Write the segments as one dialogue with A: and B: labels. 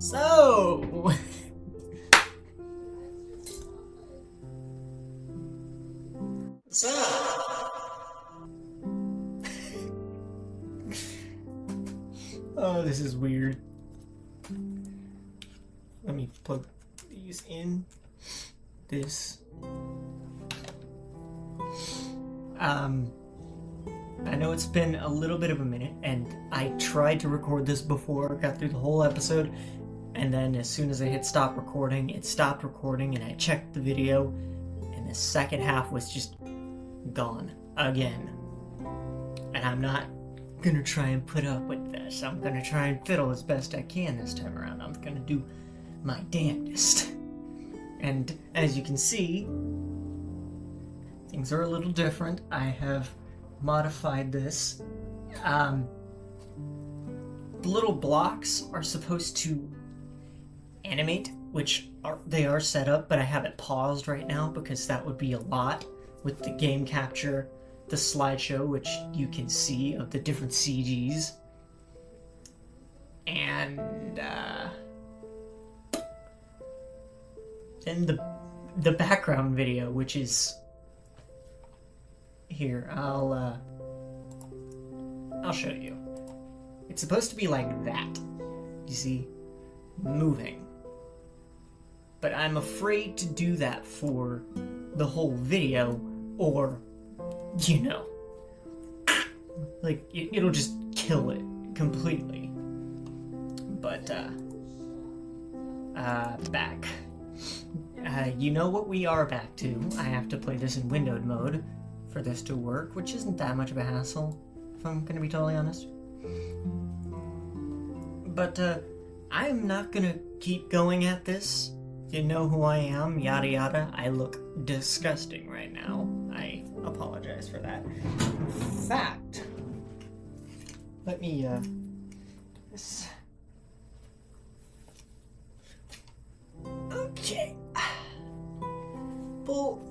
A: So, so, oh, this is weird. Let me plug these in. I know it's been a little bit of a minute, and I tried to record this before, got through the whole episode, and then as soon as I hit stop recording, it stopped recording, and I checked the video, and the second half was just gone again. And I'm not gonna try and put up with this. I'm gonna try and fiddle as best I can this time around. I'm gonna do my damnedest. And as you can see, things are a little different. I have modified this. The little blocks are supposed to animate, which they are set up, but I have it paused right now because that would be a lot with the game capture, the slideshow, which you can see of the different CGs, and then the background video, which is here. I'll show you. It's supposed to be like that. You see? Moving. But I'm afraid to do that for the whole video, or, you know, like, it'll just kill it completely. But, back. You know what we are back to. I have to play this in windowed mode for this to work, which isn't that much of a hassle, if I'm gonna be totally honest. But, I'm not gonna keep going at this. You know who I am, yada yada. I look disgusting right now. I apologize for that. In fact, let me, this. Okay. Pull.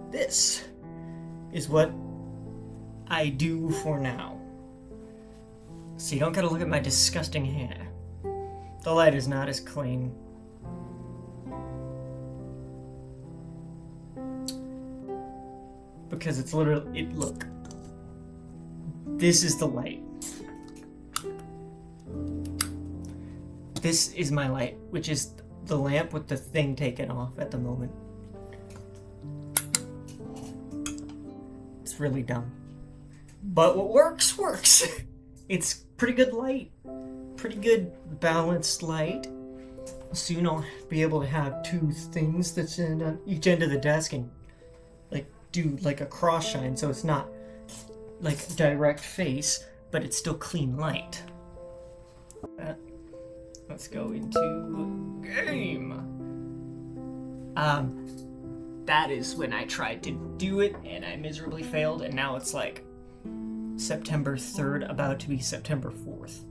A: This is what I do for now. So you don't gotta look at my disgusting hair. The light is not as clean. Because it's literally, look. This is the light. This is my light, which is the lamp with the thing taken off at the moment. It's really dumb. But what works, works. It's pretty good light. Pretty good balanced light. Soon I'll be able to have two things that's in on each end of the desk and like do like a cross shine, so it's not like direct face, but it's still clean light. Let's go into game. That is when I tried to do it and I miserably failed, and now it's like September 3rd, about to be September 4th.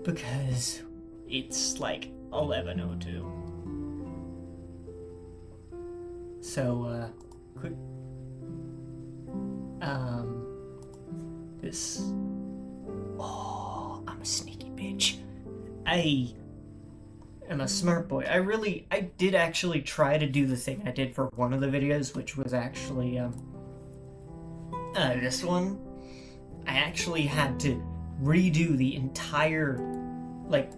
A: Because it's like 11:02. So, quick. This. Oh, I'm a sneaky bitch. I am a smart boy. I did actually try to do the thing I did for one of the videos, which was actually, this one. I actually had to redo the entire, like,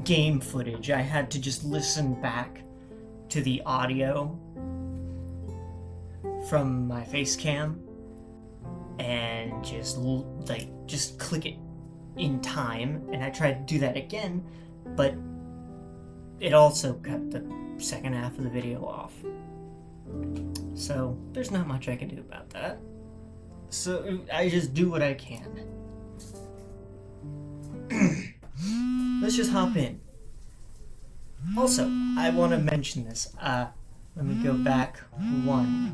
A: game footage. I had to just listen back to the audio from my face cam and just, like, just click it in time, and I tried to do that again, but it also cut the second half of the video off. So, there's not much I can do about that. So, I just do what I can. Let's just hop in. Also, I want to mention this. Let me go back one.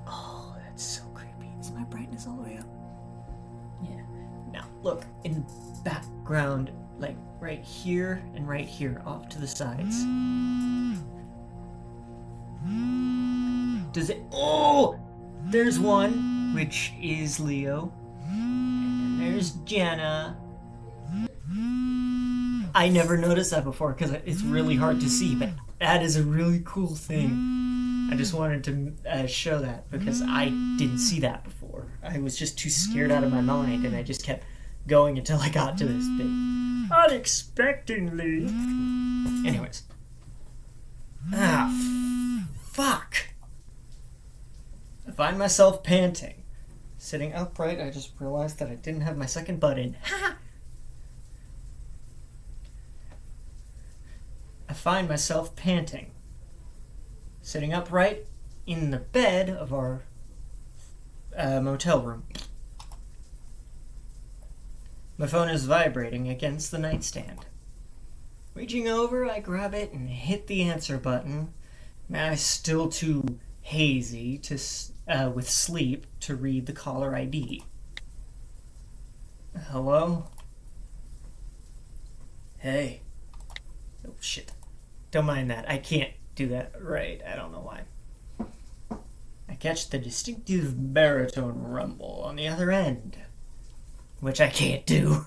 A: Oh, that's so creepy. Is my brightness all the way up? Yeah. Now, look, in the background, like right here and right here, off to the sides. Does it? Oh! There's one, which is Leo. And there's Jenna. I never noticed that before because it's really hard to see, but that is a really cool thing. I just wanted to show that because I didn't see that before. I was just too scared out of my mind, and I just kept going until I got to this bit. Unexpectedly. Anyways. Fuck. I find myself panting. Sitting upright, I just realized that I didn't have my second butt in. Ha! I find myself panting. Sitting upright in the bed of our motel room. My phone is vibrating against the nightstand. Reaching over, I grab it and hit the answer button. My eyes still too hazy with sleep to read the caller ID. Hello? Hey. Oh, shit. Don't mind that. I can't do that right. I don't know why. I catch the distinctive baritone rumble on the other end, which I can't do.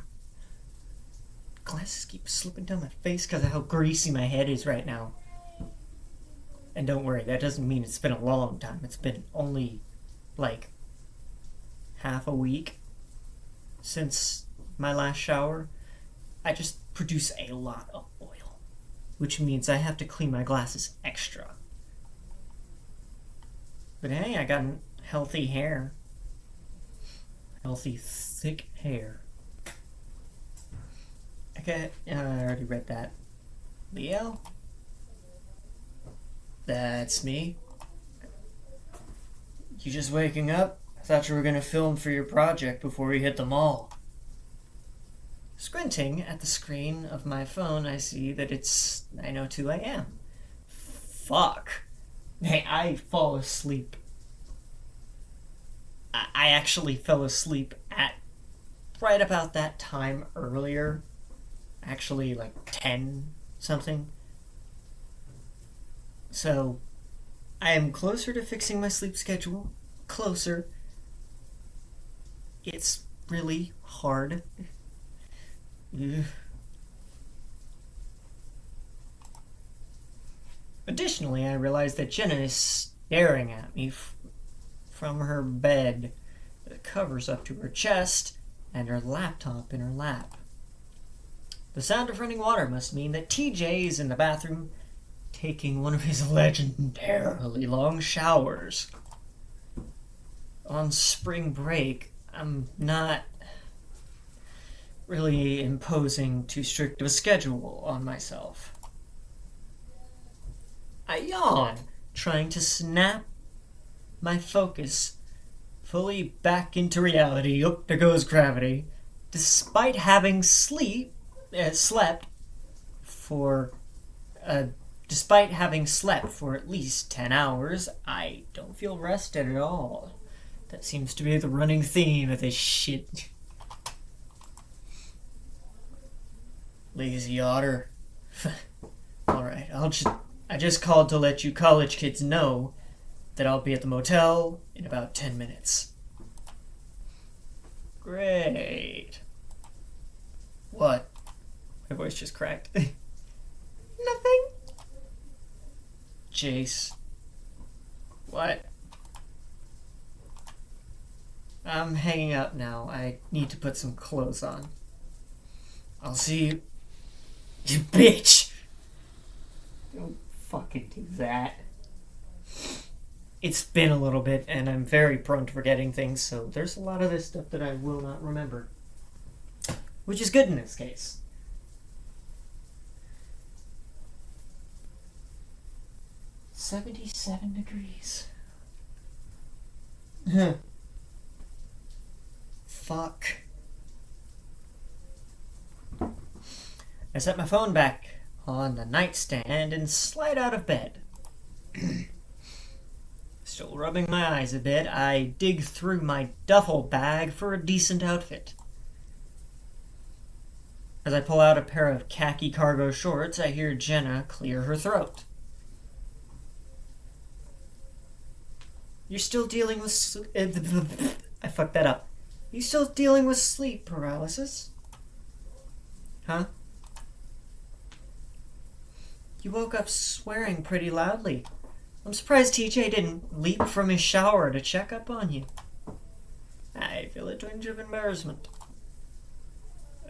A: Glasses keep slipping down my face because of how greasy my head is right now. And don't worry, that doesn't mean it's been a long time. It's been only, like, half a week since my last shower. I just produce a lot of oil, which means I have to clean my glasses extra. But hey, I got healthy hair. Healthy, thick hair. Okay, I already read that. Leo? That's me. You just waking up? I thought you were gonna film for your project before we hit the mall. Squinting at the screen of my phone, I see that it's 9:02 a.m. Fuck. Hey, I fall asleep. I actually fell asleep at right about that time earlier. Actually, like 10 something. So, I am closer to fixing my sleep schedule. Closer. It's really hard. Ugh. Additionally, I realize that Jenna is staring at me from her bed that covers up to her chest and her laptop in her lap. The sound of running water must mean that TJ is in the bathroom taking one of his legendarily long showers. On spring break, I'm not really imposing too strict of a schedule on myself. I yawn, trying to snap my focus fully back into reality. Oh, there goes gravity. Despite having slept for at least 10 hours, I don't feel rested at all. That seems to be the running theme of this shit. Lazy otter. Alright, I just called to let you college kids know that I'll be at the motel in about 10 minutes. Great. What? My voice just cracked. Nothing. Jace. What? I'm hanging up now. I need to put some clothes on. I'll see you. You bitch! Don't fucking do that. It's been a little bit, and I'm very prone to forgetting things, so there's a lot of this stuff that I will not remember. Which is good in this case. $77 degrees. Fuck. I set my phone back on the nightstand and slide out of bed. Still rubbing my eyes a bit, I dig through my duffel bag for a decent outfit. As I pull out a pair of khaki cargo shorts, I hear Jenna clear her throat. You're still dealing with I fucked that up. You still dealing with sleep paralysis? Huh? You woke up swearing pretty loudly. I'm surprised TJ didn't leap from his shower to check up on you. I feel a twinge of embarrassment.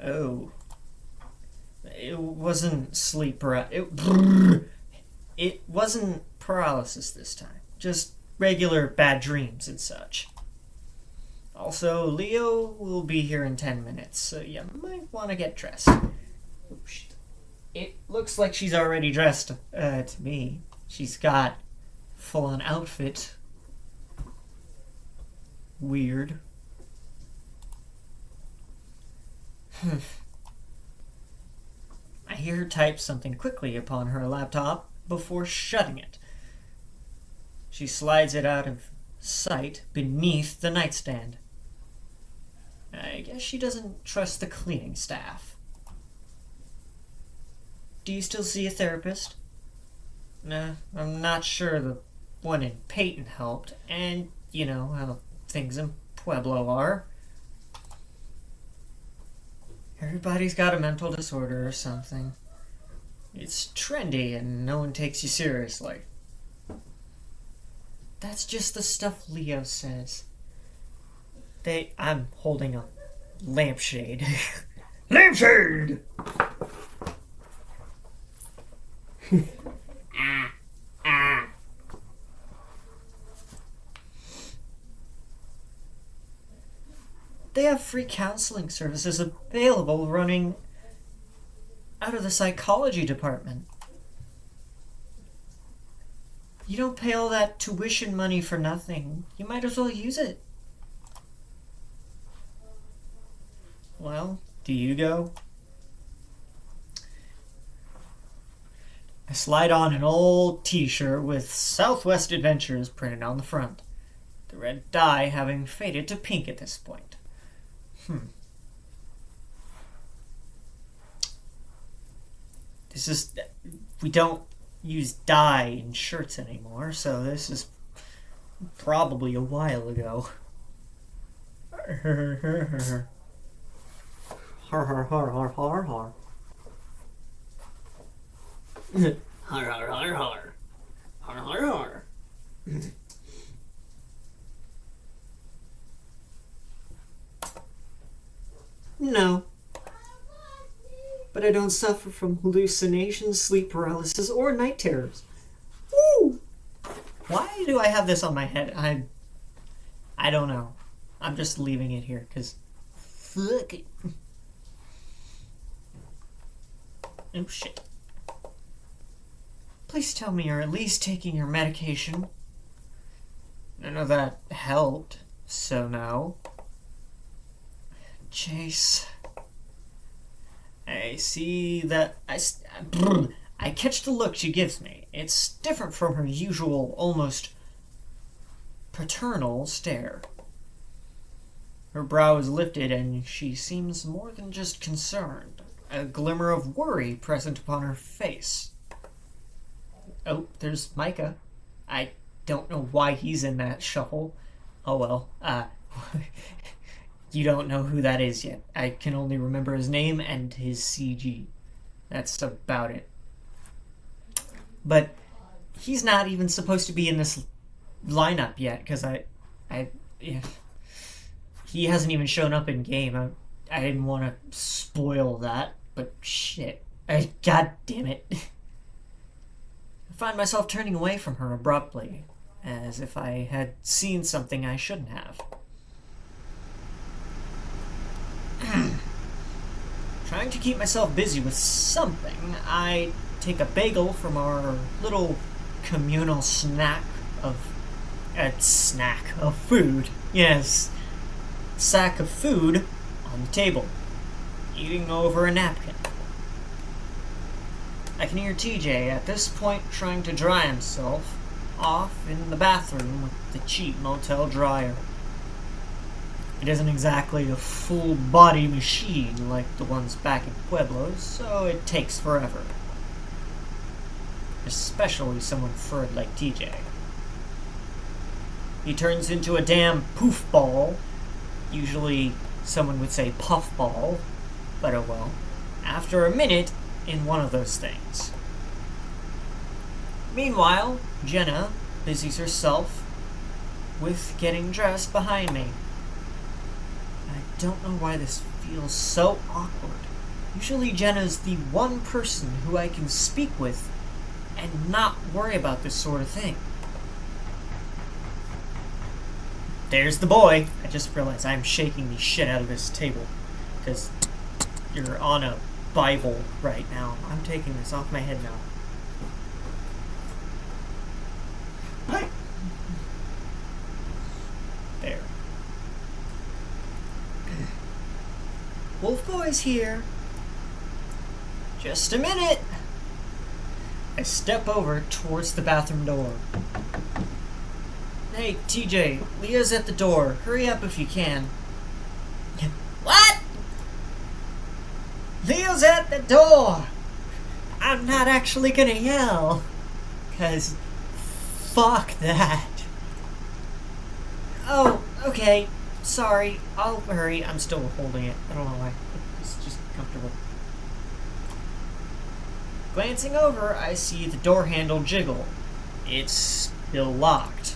A: Oh. It wasn't sleep paralysis. It wasn't paralysis this time. Just regular bad dreams and such. Also, Leo will be here in 10 minutes, so you might want to get dressed. Oh, shit. It looks like she's already dressed, to me. She's got full-on outfit. Weird. I hear her type something quickly upon her laptop before shutting it. She slides it out of sight beneath the nightstand. I guess she doesn't trust the cleaning staff. Do you still see a therapist? Nah, I'm not sure the one in Peyton helped, and you know how things in Pueblo are. Everybody's got a mental disorder or something. It's trendy and no one takes you seriously. That's just the stuff Leo says. I'm holding a lampshade. Lampshade! They have free counseling services available running out of the psychology department. You don't pay all that tuition money for nothing. You might as well use it. Well, do you go? I slide on an old t-shirt with Southwest Adventures printed on the front. The red dye having faded to pink at this point. We don't use dye in shirts anymore, so this is probably a while ago. Har har har har har har. Har har har har. Har har har. No. But I don't suffer from hallucinations, sleep paralysis, or night terrors. Woo! Why do I have this on my head? I don't know. I'm just leaving it here, because fuck it. Oh shit. Please tell me you're at least taking your medication. None of that helped, so no. Chase. I see that I catch the look she gives me. It's different from her usual, almost paternal stare. Her brow is lifted and she seems more than just concerned. A glimmer of worry present upon her face. Oh, there's Micah. I don't know why he's in that shuffle. Oh well, you don't know who that is yet. I can only remember his name and his CG. That's about it. But he's not even supposed to be in this lineup yet, because he hasn't even shown up in game. I didn't want to spoil that, but shit. God damn it. I find myself turning away from her abruptly, as if I had seen something I shouldn't have. Trying to keep myself busy with something, I take a bagel from our little communal snack of food. Yes, sack of food on the table, eating over a napkin. I can hear TJ at this point trying to dry himself off in the bathroom with the cheap motel dryer. It isn't exactly a full-body machine like the ones back in Pueblo, so it takes forever. Especially someone furred like TJ. He turns into a damn poof ball. Usually someone would say puff ball, but oh well. After a minute in one of those things. Meanwhile, Jenna busies herself with getting dressed behind me. I don't know why this feels so awkward. Usually Jenna's the one person who I can speak with and not worry about this sort of thing. There's the boy. I just realized I'm shaking the shit out of this table because you're on a Bible right now. I'm taking this off my head now. Hi. There. Wolf Boy's here. Just a minute. I step over towards the bathroom door. Hey, TJ, Leah's at the door. Hurry up if you can. What? Leo's at the door! I'm not actually gonna yell. 'Cause fuck that. Oh, okay. Sorry. I'll hurry. I'm still holding it. I don't know why. It's just comfortable. Glancing over, I see the door handle jiggle. It's still locked.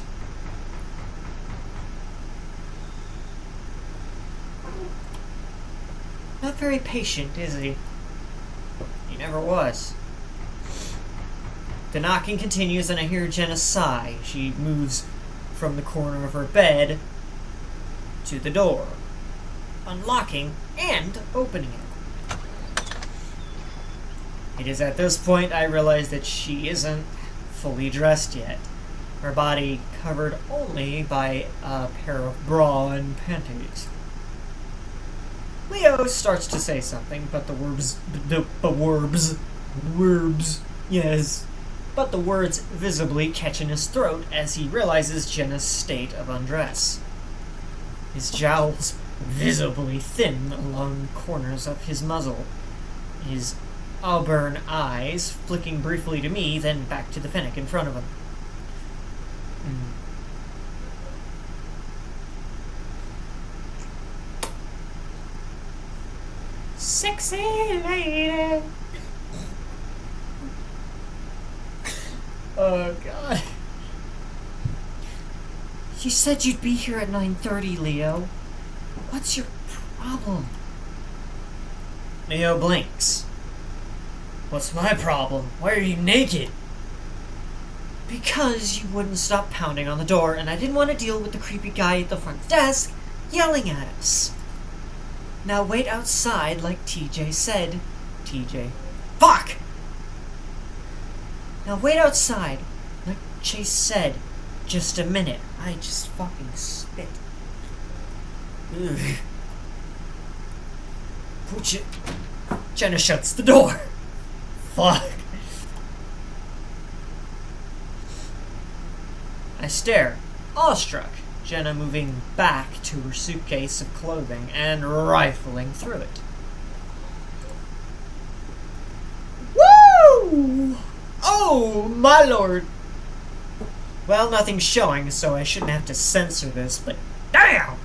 A: Not very patient, is he? He never was. The knocking continues and I hear Jenna sigh. She moves from the corner of her bed to the door, unlocking and opening it. It is at this point I realize that she isn't fully dressed yet. Her body covered only by a pair of bra and panties. Leo starts to say something, but the words visibly catch in his throat as he realizes Jenna's state of undress. His jowls visibly thin along the corners of his muzzle. His auburn eyes flicking briefly to me, then back to the fennec in front of him. Sexy lady. Oh god. You said you'd be here at 9:30, Leo. What's your problem? Leo blinks. What's my problem? Why are you naked? Because you wouldn't stop pounding on the door and I didn't want to deal with the creepy guy at the front desk yelling at us. Now wait outside like TJ said. TJ. Fuck! Now wait outside like Chase said. Just a minute. I just fucking spit. Ugh. Pooch it. Jenna shuts the door. Fuck. I stare, awestruck. Jenna moving back to her suitcase of clothing and rifling through it. Woo! Oh, my lord! Well, nothing's showing, so I shouldn't have to censor this, but damn!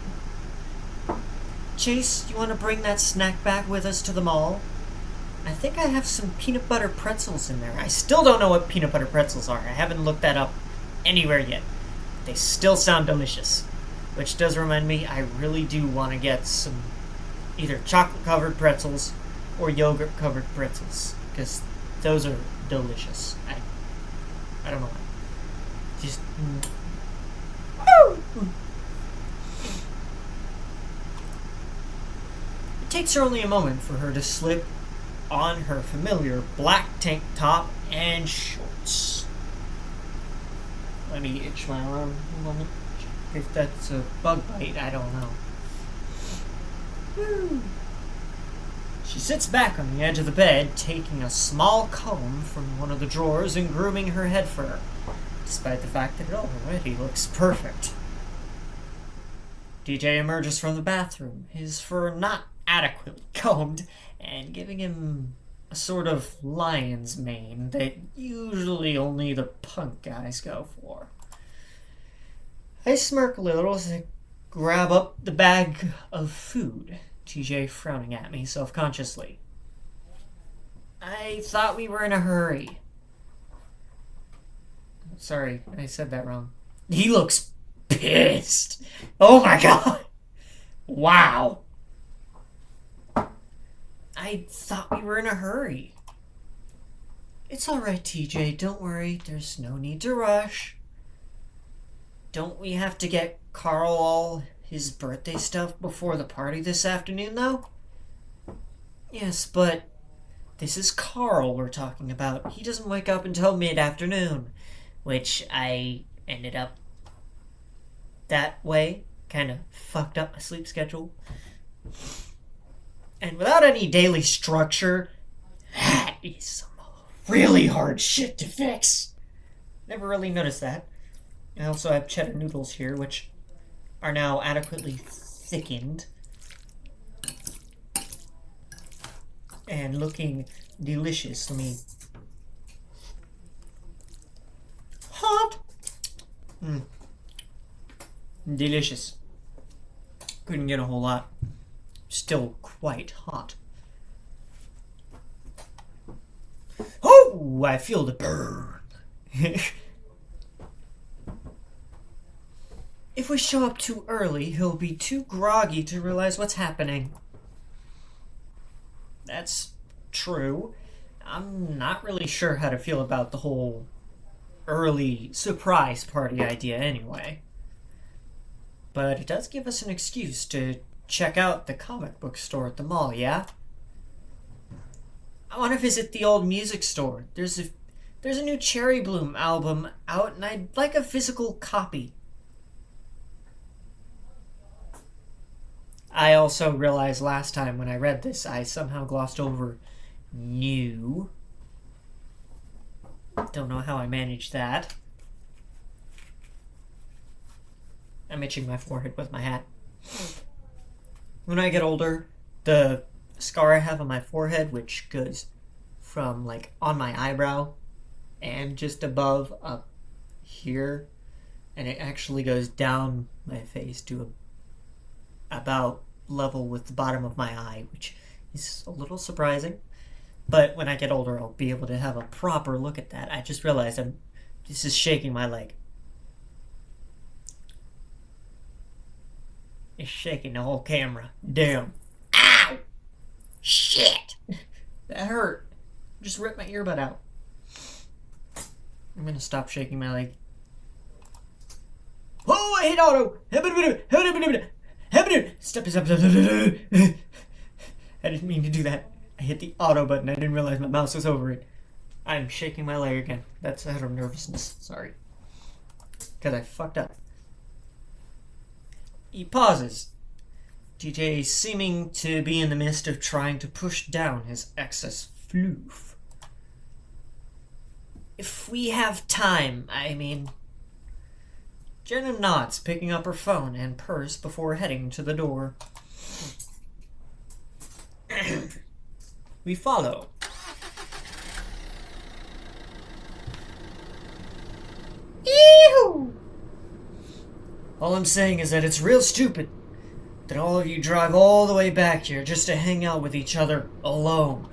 A: Chase, you want to bring that snack back with us to the mall? I think I have some peanut butter pretzels in there. I still don't know what peanut butter pretzels are. I haven't looked that up anywhere yet. They still sound delicious. Which does remind me, I really do want to get some either chocolate-covered pretzels or yogurt-covered pretzels. Because those are delicious. I don't know why. Just... It takes her only a moment for her to slip on her familiar black tank top and shorts. Let me itch my arm a moment. If that's a bug bite, I don't know. Woo. She sits back on the edge of the bed, taking a small comb from one of the drawers and grooming her head fur, despite the fact that it already looks perfect. DJ emerges from the bathroom, his fur not adequately combed, and giving him a sort of lion's mane that usually only the punk guys go for. I smirk a little as I grab up the bag of food, TJ frowning at me self-consciously. I thought we were in a hurry. Sorry, I said that wrong. He looks pissed. Oh my god. Wow. I thought we were in a hurry. It's alright, TJ. Don't worry. There's no need to rush. Don't we have to get Carl all his birthday stuff before the party this afternoon, though? Yes, but this is Carl we're talking about. He doesn't wake up until mid-afternoon, which I ended up that way. Kind of fucked up my sleep schedule. And without any daily structure, that is some really hard shit to fix. Never really noticed that. I also have cheddar noodles here, which are now adequately thickened and looking delicious. Let me... Hot! Delicious. Couldn't get a whole lot. Still quite hot. Oh, I feel the burn. If we show up too early, he'll be too groggy to realize what's happening. That's true. I'm not really sure how to feel about the whole early surprise party idea anyway. But it does give us an excuse to check out the comic book store at the mall, yeah? I want to visit the old music store. There's a new Cherry Bloom album out, and I'd like a physical copy. I also realized last time when I read this, I somehow glossed over new. Don't know how I managed that. I'm itching my forehead with my hat. When I get older, the scar I have on my forehead, which goes from like on my eyebrow and just above up here, and it actually goes down my face to about level with the bottom of my eye, which is a little surprising. But when I get older, I'll be able to have a proper look at that. I just realized this is shaking my leg. It's shaking the whole camera. Damn. Ow! Shit! That hurt. Just ripped my earbud out. I'm gonna stop shaking my leg. Oh, I hit auto! Step. I didn't mean to do that. I hit the auto button. I didn't realize my mouse was over it. I'm shaking my leg again. That's out of nervousness. Sorry. Because I fucked up. He pauses. DJ seeming to be in the midst of trying to push down his excess floof. If we have time, I mean... Jenna nods, picking up her phone and purse before heading to the door. We follow. Ew! All I'm saying is that it's real stupid that all of you drive all the way back here just to hang out with each other alone.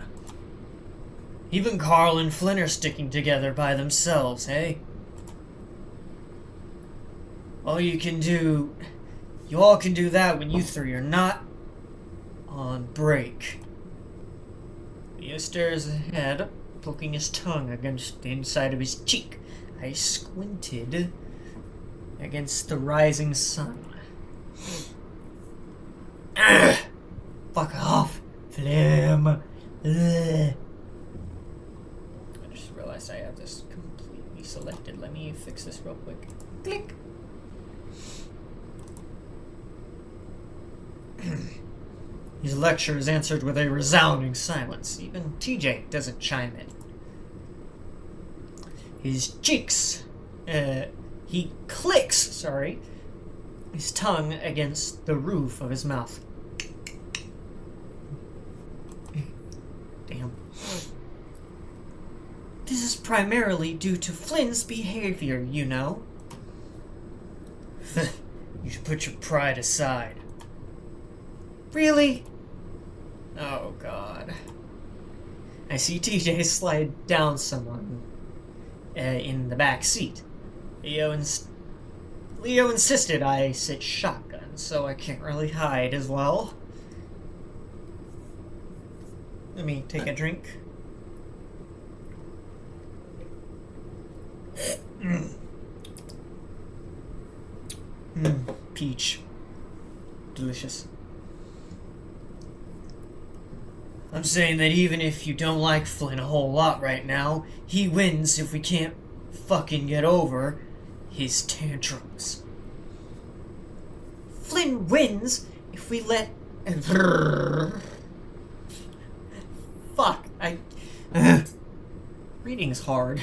A: Even Carl and Flynn are sticking together by themselves, hey? You all can do that when you three are not on break. Leo stares ahead, poking his tongue against the inside of his cheek. I squinted against the rising sun. Fuck off, Flem. I just realized I have this completely selected. Let me fix this real quick. Click. His lecture is answered with a resounding silence. Even TJ doesn't chime in. His cheeks, he clicks, his tongue against the roof of his mouth. Damn. This is primarily due to Flynn's behavior, you know. put your pride aside. Really? Oh, God. I see TJ slide down someone in the back seat. Leo insisted I sit shotgun, so I can't really hide as well. Let me take a drink. Peach. Delicious. I'm saying that even if you don't like Flynn a whole lot right now, he wins if we can't fucking get over his tantrums. Flynn wins if we let... Fuck, reading's hard.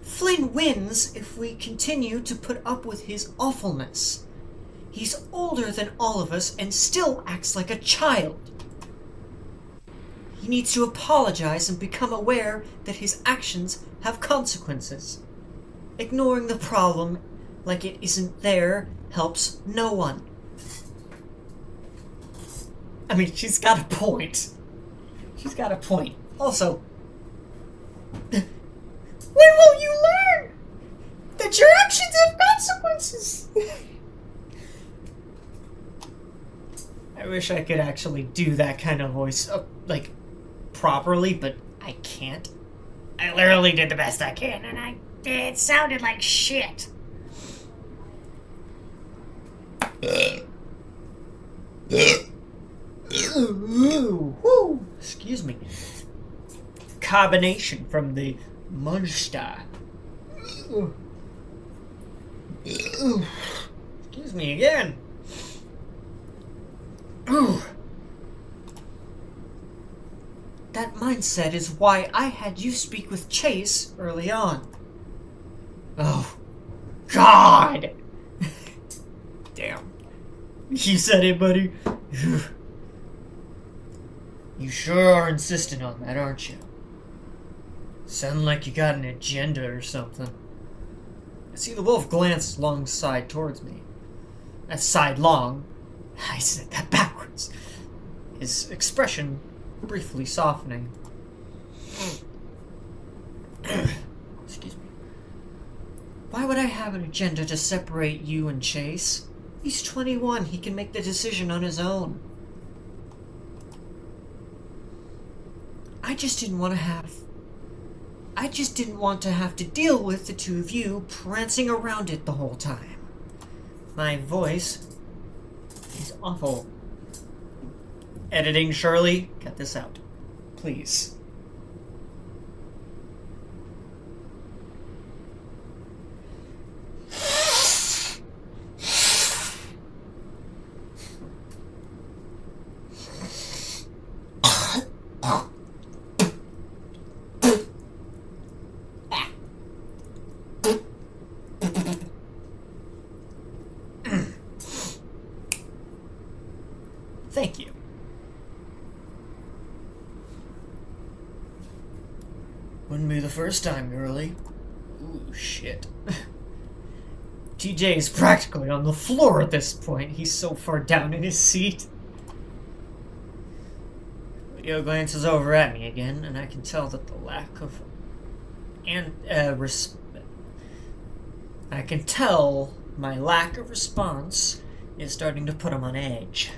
A: Flynn wins if we continue to put up with his awfulness. He's older than all of us and still acts like a child. He needs to apologize and become aware that his actions have consequences. Ignoring the problem like it isn't there helps no one. I mean, she's got a point. She's got a point. Also, when will you learn that your actions have consequences? I wish I could actually do that kind of voice, like, properly, but I can't. I literally did the best I can, and it sounded like shit. Excuse me. Carbonation from the Munster. Excuse me again. That mindset is why I had you speak with Chase early on. Oh, God! Damn. You said it, buddy. You sure are insistent on that, aren't you? Sound like you got an agenda or something. I see the wolf glance alongside towards me. That's sidelong. I said that backwards. His expression briefly softening. Excuse me. Why would I have an agenda to separate you and Chase? He's 21. He can make the decision on his own. I just didn't want to have to deal with the two of you prancing around it the whole time. My voice is awful. Editing, Shirley, cut this out. Please. Thank you. Wouldn't be the first time, girlie. Ooh, shit. TJ is practically on the floor at this point. He's so far down in his seat. Leo glances over at me again, and I can tell that the lack of... I can tell my lack of response is starting to put him on edge.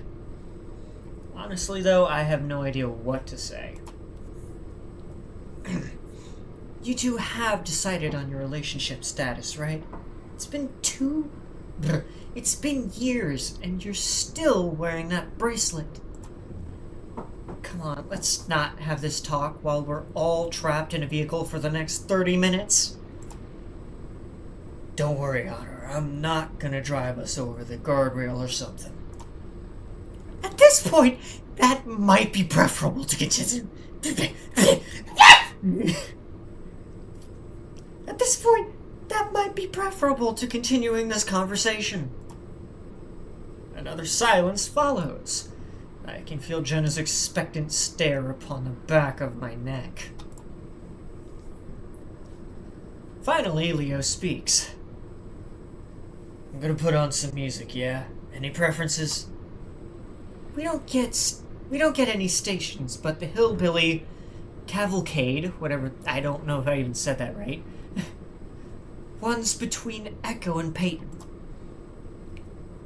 A: Honestly, though, I have no idea what to say. You two have decided on your relationship status, right? It's been years, and you're still wearing that bracelet. Come on, let's not have this talk while we're all trapped in a vehicle for the next 30 minutes. Don't worry, Honor. I'm not gonna drive us over the guardrail or something. At this point, that might be preferable to continue. At this point, that might be preferable to continuing this conversation. Another silence follows. I can feel Jenna's expectant stare upon the back of my neck. Finally, Leo speaks. I'm gonna put on some music, yeah? Any preferences? We don't get any stations, but the Hillbilly Cavalcade, whatever, I don't know if I even said that right, one's between Echo and Peyton.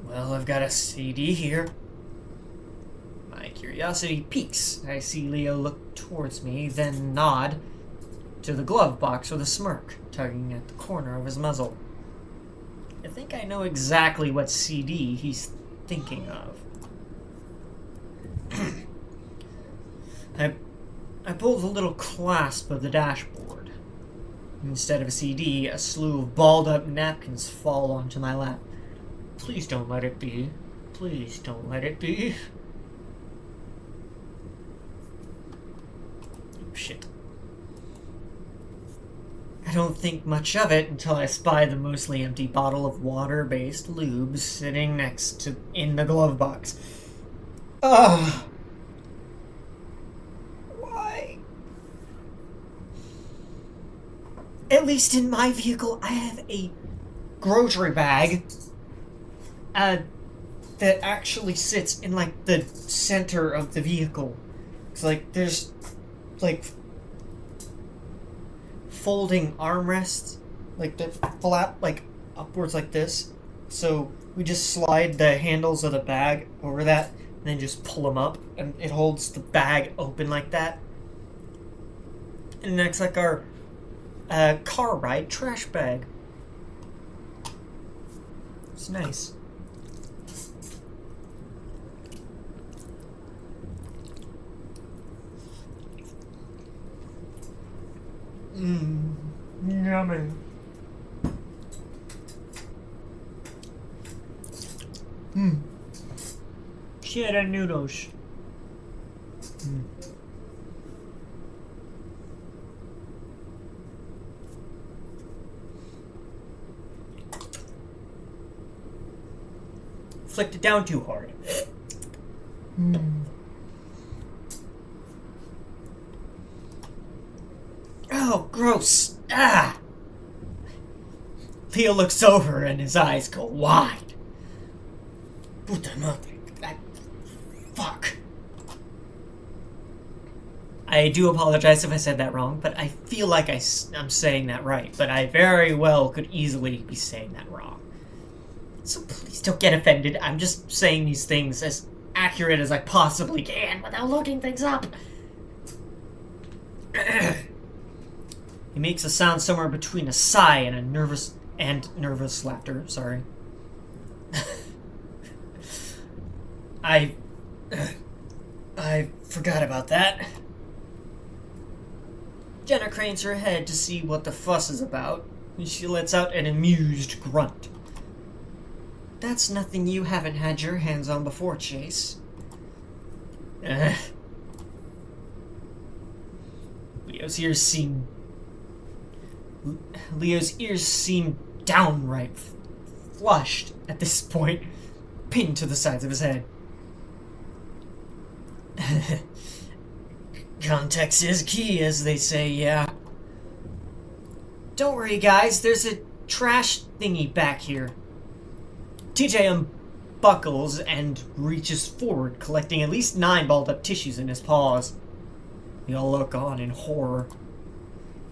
A: Well, I've got a CD here. My curiosity piques. I see Leo look towards me, then nod to the glove box with a smirk, tugging at the corner of his muzzle. I think I know exactly what CD he's thinking of. I pull the little clasp of the dashboard. Instead of a CD, a slew of balled-up napkins fall onto my lap. Please don't let it be. Please don't let it be. Oh, shit. I don't think much of it until I spy the mostly empty bottle of water-based lube sitting next to in the glove box. Ugh. Why? At least in my vehicle, I have a grocery bag that actually sits in, like, the center of the vehicle. It's like, there's, like, folding armrests, like, the flap, like, upwards like this. So we just slide the handles of the bag over that, and then just pull them up, and it holds the bag open like that. And that's like our car ride trash bag. It's nice. Yummy. Cheddar noodles. Flicked it down too hard. Oh, gross. Ah! Leo looks over and his eyes go wide. Puta madre. Fuck. I do apologize if I said that wrong, but I feel like I'm saying that right. But I very well could easily be saying that wrong. So please don't get offended. I'm just saying these things as accurate as I possibly can without looking things up. He makes a sound somewhere between a sigh and a nervous laughter. Sorry. I forgot about that. Jenna cranes her head to see what the fuss is about, and she lets out an amused grunt. That's nothing you haven't had your hands on before, Chase. Leo's ears seem downright flushed at this point, pinned to the sides of his head. Context is key, as they say, yeah. Don't worry, guys, there's a trash thingy back here. TJ unbuckles and reaches forward, collecting at least 9 balled-up tissues in his paws. We all look on in horror.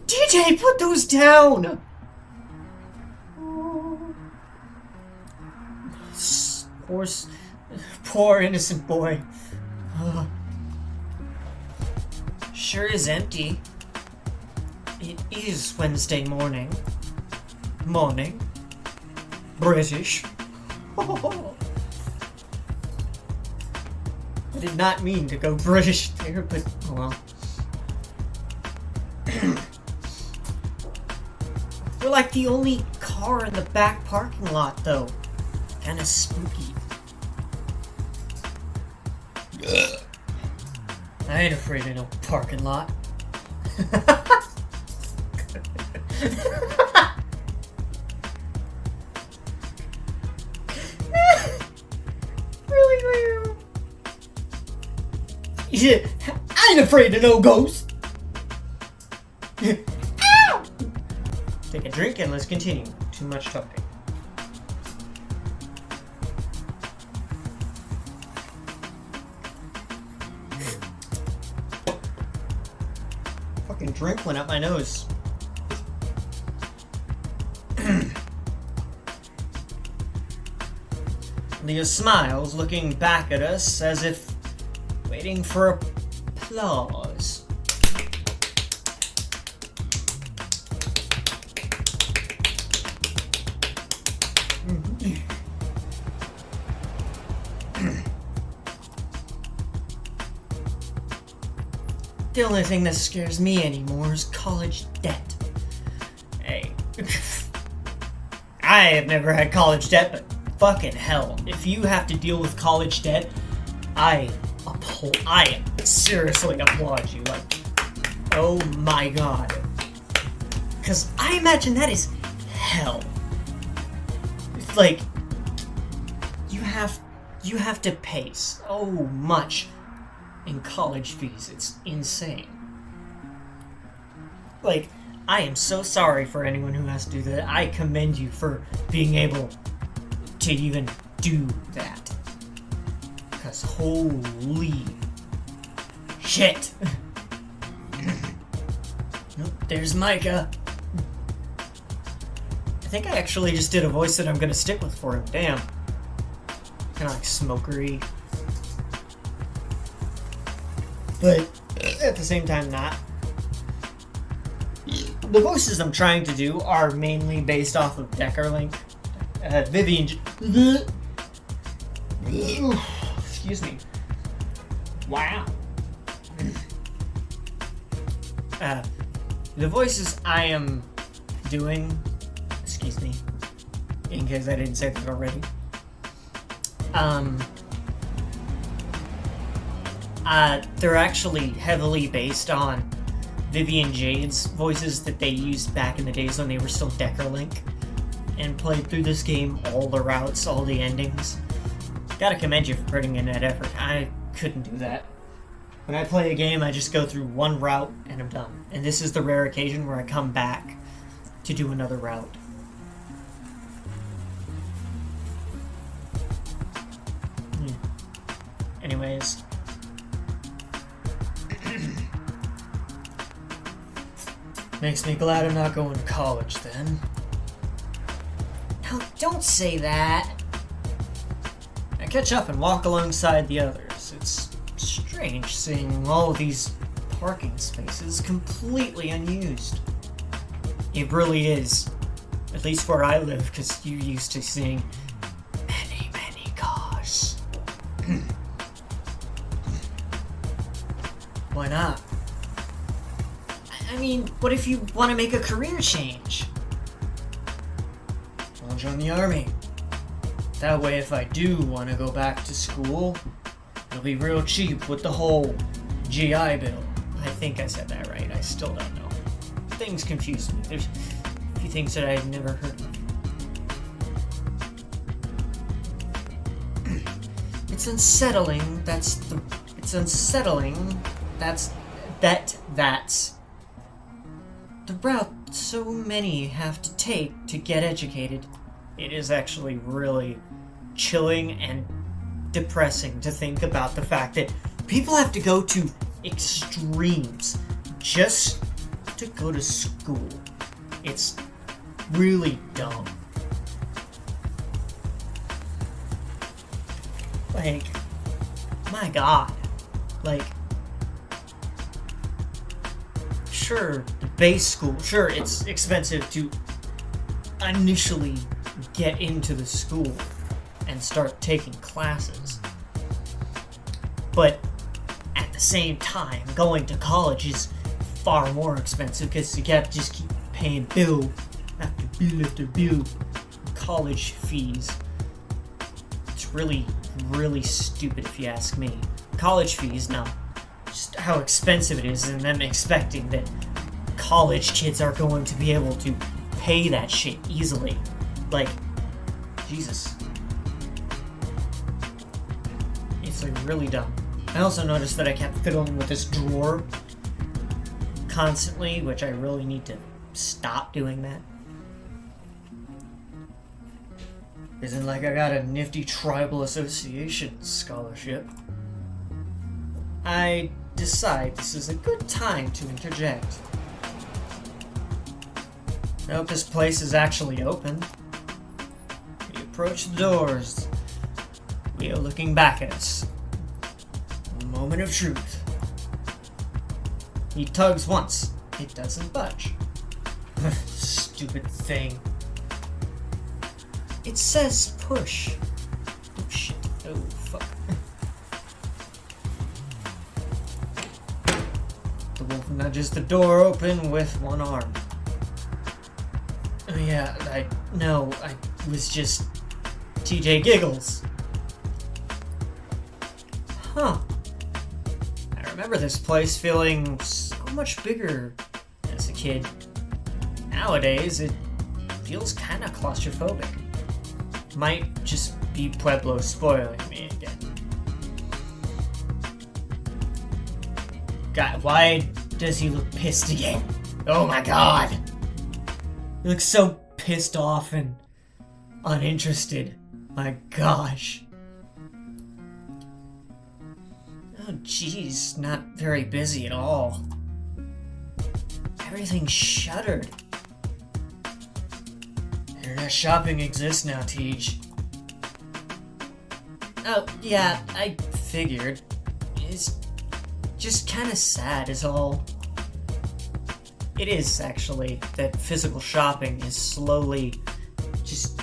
A: TJ, put those down! Poor innocent boy. Sure is empty. It is Wednesday morning. British. I did not mean to go British there, but oh well. We're like the only car in the back parking lot, though. Kinda spooky. I ain't afraid of no parking lot. Really? Yeah, I ain't afraid of no ghosts. Ow! Take a drink and let's continue. Too much talking. Fucking drink went up my nose. Leah smiles, looking back at us as if waiting for applause. The only thing that scares me anymore is college debt. Hey, I have never had college debt, but fucking hell, if you have to deal with college debt, I seriously applaud you. Like, oh my god. Because I imagine that is hell. It's like, you have to pay so much in college fees. It's insane. Like, I am so sorry for anyone who has to do that. I commend you for being able to even do that. Because holy shit. Nope, there's Micah. I think I actually just did a voice that I'm gonna stick with for him. Damn. Kinda like smokery. But at the same time, not. The voices I'm trying to do are mainly based off of Deckerlink. Vivian. Excuse me. Wow. The voices I am doing. Excuse me. In case I didn't say that already. They're actually heavily based on Vivian Jade's voices that they used back in the days when they were still Deckerlink and played through this game, all the routes, all the endings. Gotta commend you for putting in that effort. I couldn't do that. When I play a game, I just go through one route and I'm done. And this is the rare occasion where I come back to do another route. Anyways. Makes me glad I'm not going to college then. Now, don't say that. I catch up and walk alongside the others. It's strange seeing all of these parking spaces completely unused. It really is. At least where I live, because you're used to seeing many, many cars. Why not? I mean, what if you want to make a career change? I'll join the army. That way, if I do want to go back to school, it'll be real cheap with the whole GI Bill. I think I said that right. I still don't know. Things confuse me. There's a few things that I've never heard of. It's unsettling. That's the route so many have to take to get educated. It is actually really chilling and depressing to think about the fact that people have to go to extremes just to go to school. It's really dumb. Like, my god. Like, sure, the base school, sure, it's expensive to initially get into the school and start taking classes. But at the same time, going to college is far more expensive because you got to just keep paying bill after bill after bill. College fees. It's really, really stupid if you ask me. College fees, now, just how expensive it is, and them expecting that college kids are going to be able to pay that shit easily. Like, Jesus. It's like really dumb. I also noticed that I kept fiddling with this drawer constantly, which I really need to stop doing that. Isn't like I got a nifty tribal association scholarship. I decide this is a good time to interject. Nope, this place is actually open. We approach the doors. We are looking back at us. A moment of truth. He tugs once. It doesn't budge. Stupid thing. It says push. Oh shit. Oh fuck. The wolf nudges the door open with one arm. Oh yeah, I was just TJ giggles. Huh. I remember this place feeling so much bigger as a kid. Nowadays, it feels kinda claustrophobic. Might just be Pueblo spoiling me again. God, why does he look pissed again? Oh my god! He looks so pissed off and uninterested. My gosh. Oh jeez, not very busy at all. Everything's shuttered. Internet shopping exists now, Tej. Oh, yeah, I figured. It's just kinda sad is all. It is, actually, that physical shopping is slowly just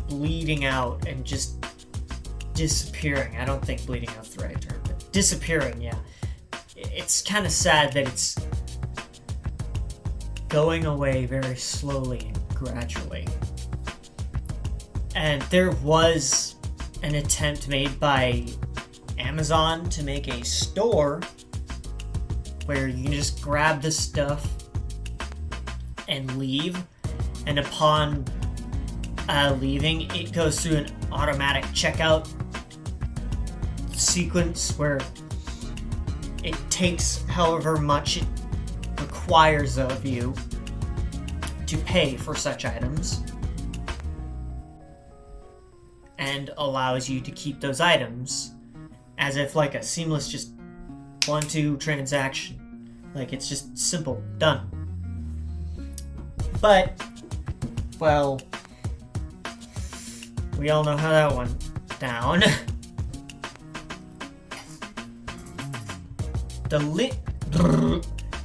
A: bleeding out and just disappearing. I don't think bleeding out's the right term, but disappearing, yeah. It's kinda sad that it's going away very slowly and gradually. And there was an attempt made by Amazon to make a store where you can just grab the stuff and leave, and upon leaving, it goes through an automatic checkout sequence where it takes however much it requires of you to pay for such items and allows you to keep those items as if like a seamless just 1-2 transaction. Like it's just simple, done. But, well, we all know how that went down. The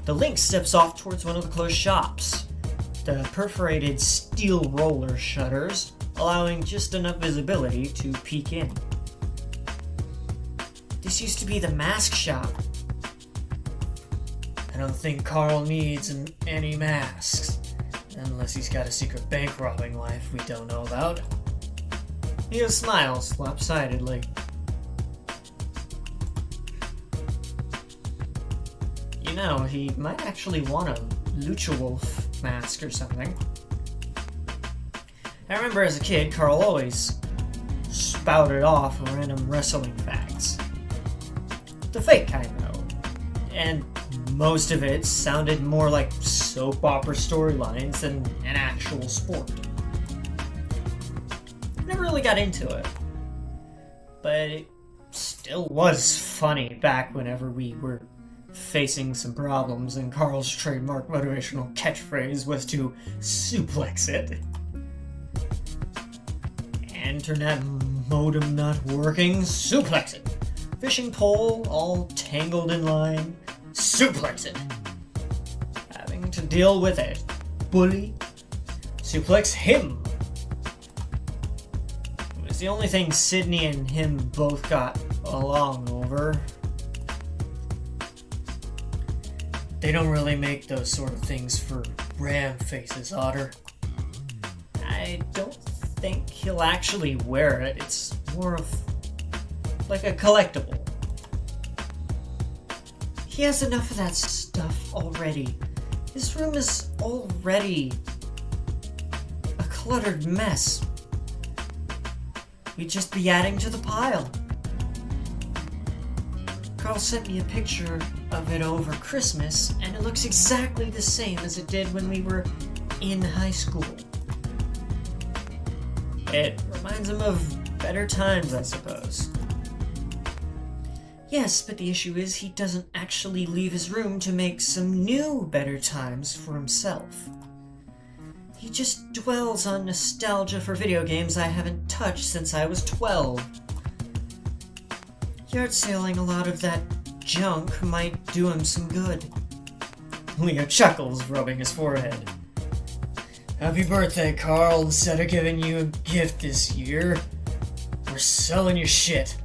A: Link steps off towards one of the closed shops. The perforated steel roller shutters, allowing just enough visibility to peek in. This used to be the mask shop. I don't think Carl needs any masks. Unless he's got a secret bank robbing life we don't know about. He smiles lopsidedly. You know, he might actually want a Lucha Wolf mask or something. I remember as a kid, Carl always spouted off random wrestling facts. The fake kind, though. And most of it sounded more like soap opera storylines than an actual sport. I never really got into it. But it still was funny back whenever we were facing some problems and Carl's trademark motivational catchphrase was to suplex it. Internet modem not working, suplex it. Fishing pole all tangled in line, suplex it. Having to deal with it, bully, suplex him. It was the only thing Sydney and him both got along over. They don't really make those sort of things for ram faces, Otter. I don't think he'll actually wear it. It's more of like a collectible. He has enough of that stuff already. His room is already a cluttered mess. We'd just be adding to the pile. Carl sent me a picture of it over Christmas, and it looks exactly the same as it did when we were in high school. It reminds him of better times, I suppose. Yes, but the issue is he doesn't actually leave his room to make some new, better times for himself. He just dwells on nostalgia for video games I haven't touched since I was 12. Yard sailing a lot of that junk might do him some good. Leo chuckles, rubbing his forehead. Happy birthday, Carl. Instead of giving you a gift this year, we're selling your shit.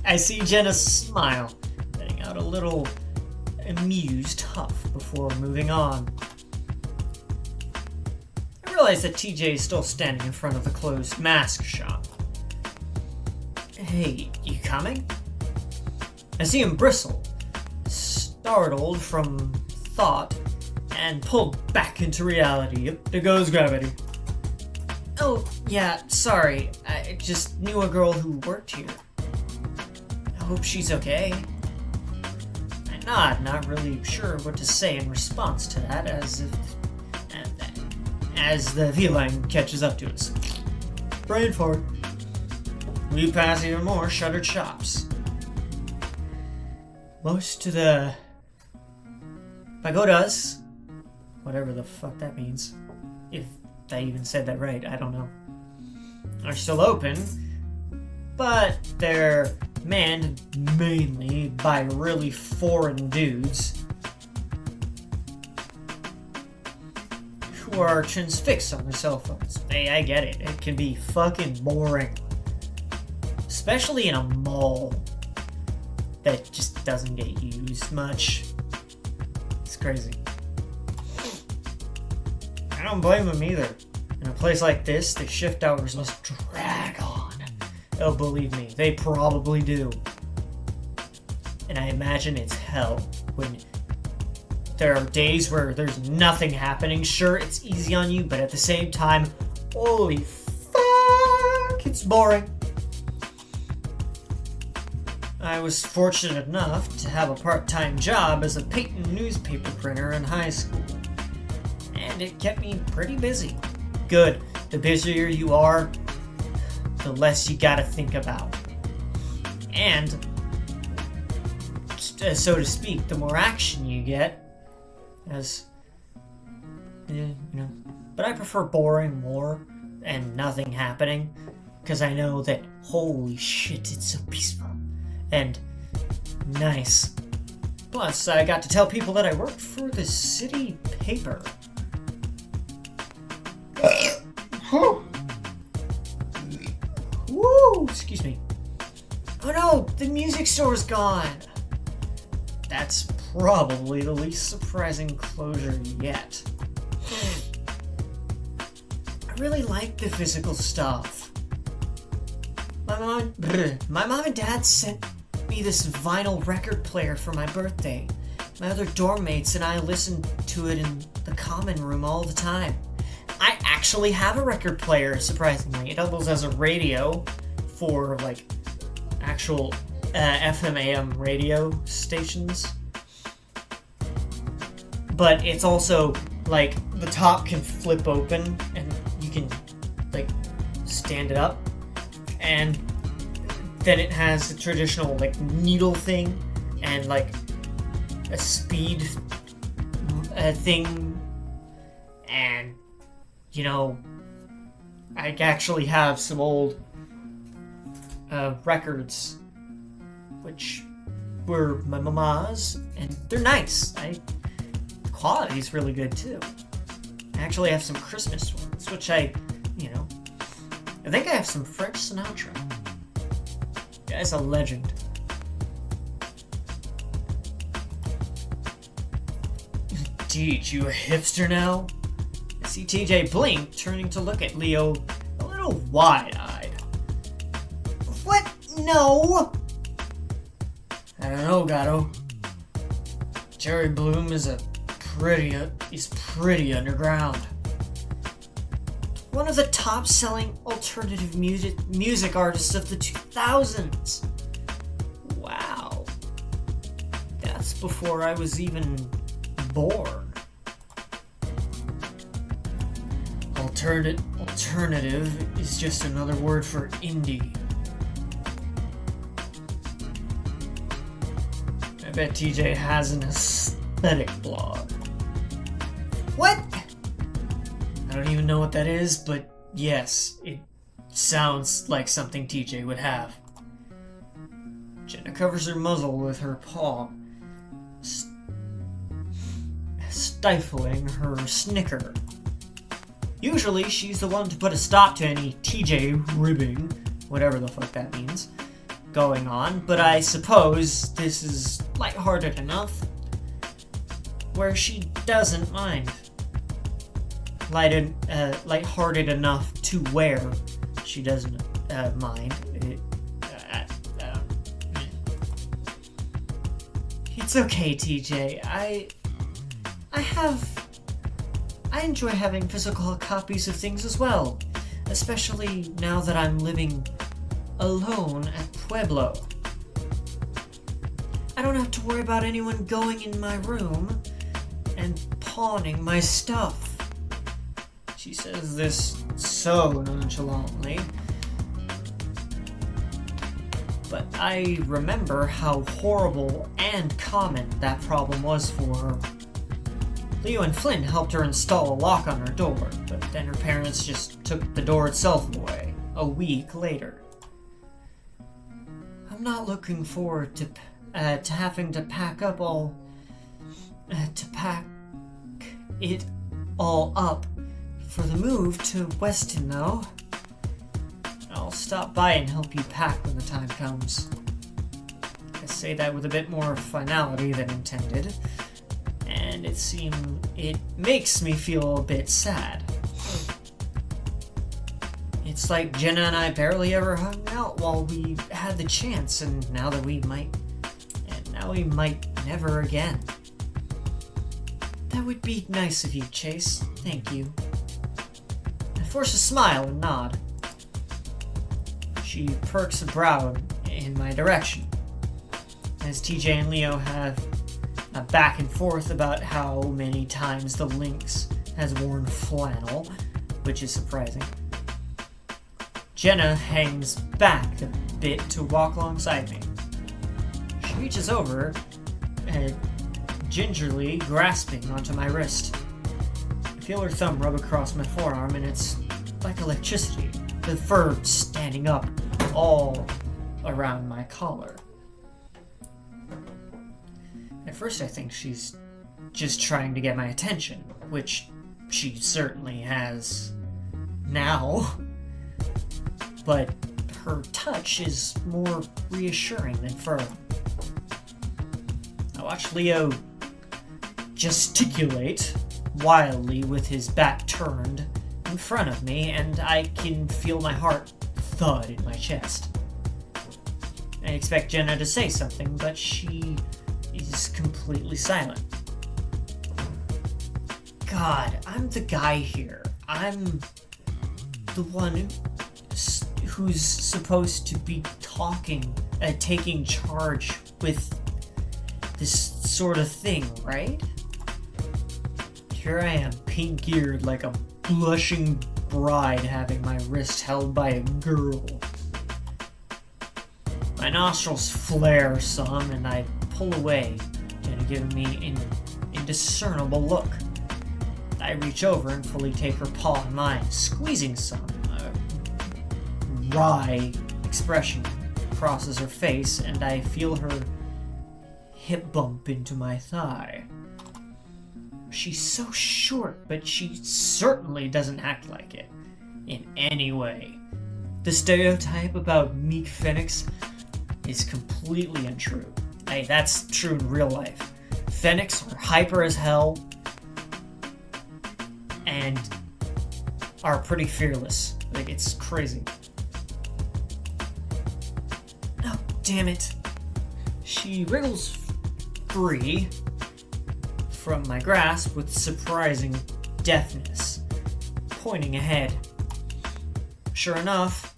A: I see Jenna smile, letting out a little amused huff before moving on. I realize that TJ is still standing in front of the closed mask shop. Hey, you coming? I see him bristle, startled from thought, and pulled back into reality. Yep, there goes gravity. Oh, yeah, sorry. I just knew a girl who worked here. I hope she's okay. I nod, not really sure what to say in response to that, as the V-line catches up to us. Brain fart. We pass even more shuttered shops. Most of the pagodas, whatever the fuck that means, if I even said that right, I don't know, are still open, but they're manned mainly by really foreign dudes who are transfixed on their cell phones. Hey, I get it. It can be fucking boring. Especially in a mall that just doesn't get used much. It's crazy. I don't blame them either. In a place like this, the shift hours must drag on. Oh, believe me, they probably do. And I imagine it's hell when there are days where there's nothing happening. Sure, it's easy on you, but at the same time, holy fuck, it's boring. I was fortunate enough to have a part-time job as a Peyton newspaper printer in high school, and it kept me pretty busy. Good, the busier you are, the less you gotta think about. And, so to speak, the more action you get, but I prefer boring more and nothing happening, because I know that, holy shit, it's so peaceful and nice. Plus, I got to tell people that I worked for the city paper. Woo! Excuse me. Oh no, the music store's gone. That's probably the least surprising closure yet. I really like the physical stuff. My mom and dad sent me this vinyl record player for my birthday. My other dorm mates and I listened to it in the common room all the time. I actually have a record player, surprisingly. It doubles as a radio for, like, actual FM AM radio stations. But it's also, like, the top can flip open and you can, like, stand it up. And then it has the traditional, like, needle thing and, like, a speed thing. And, you know, I actually have some old records, which were my mama's, and they're nice. The quality's really good, too. I actually have some Christmas ones, which I think I have some French Sinatra. Guy's a legend. Teach, you a hipster now? I see TJ blink, turning to look at Leo a little wide-eyed. What? No! I don't know, Gato. Jerry Bloom is pretty underground. One of the top-selling alternative music artists of the 2000s. Wow. That's before I was even born. Alternative is just another word for indie. bet TJ has an aesthetic blog. What? I don't even know what that is, but yes, it sounds like something TJ would have. Jenna covers her muzzle with her paw, stifling her snicker. Usually, she's the one to put a stop to any TJ ribbing, whatever the fuck that means, going on, but I suppose this is lighthearted enough where she doesn't mind. Lighthearted enough to where she doesn't mind. It's okay, TJ. I enjoy having physical copies of things as well, especially now that I'm living alone at Pueblo. I don't have to worry about anyone going in my room and pawning my stuff. She says this so nonchalantly, but I remember how horrible and common that problem was for her. Leo and Flynn helped her install a lock on her door, but then her parents just took the door itself away a week later. I'm not looking forward to having to pack it all up for the move to Weston, though. I'll stop by and help you pack when the time comes. I say that with a bit more finality than intended, and it makes me feel a bit sad. It's like Jenna and I barely ever hung out while we had the chance, and now we might never again. That would be nice of you, Chase. Thank you. I force a smile and nod. She perks a brow in my direction, as TJ and Leo have a back and forth about how many times the Lynx has worn flannel, which is surprising. Jenna hangs back a bit to walk alongside me. She reaches over and gingerly grasping onto my wrist. I feel her thumb rub across my forearm, and it's like electricity, the fur standing up all around my collar. At first I think she's just trying to get my attention, which she certainly has now. But her touch is more reassuring than firm. I watch Leo gesticulate wildly with his back turned in front of me, and I can feel my heart thud in my chest. I expect Jenna to say something, but she is completely silent. God, I'm the guy here. I'm the one who's supposed to be taking charge with this sort of thing, right? Here I am, pink-eared like a blushing bride, having my wrist held by a girl. My nostrils flare some, and I pull away, Jenna giving me an indiscernible look. I reach over and fully take her paw in mine, squeezing some. A wry expression crosses her face, and I feel her hip bump into my thigh. She's so short, but she certainly doesn't act like it in any way. The stereotype about meek Phoenix is completely untrue. Hey, that's true in real life. Phoenix are hyper as hell and are pretty fearless. Like, it's crazy. Oh, damn it. She wriggles free from my grasp with surprising deftness, pointing ahead. Sure enough,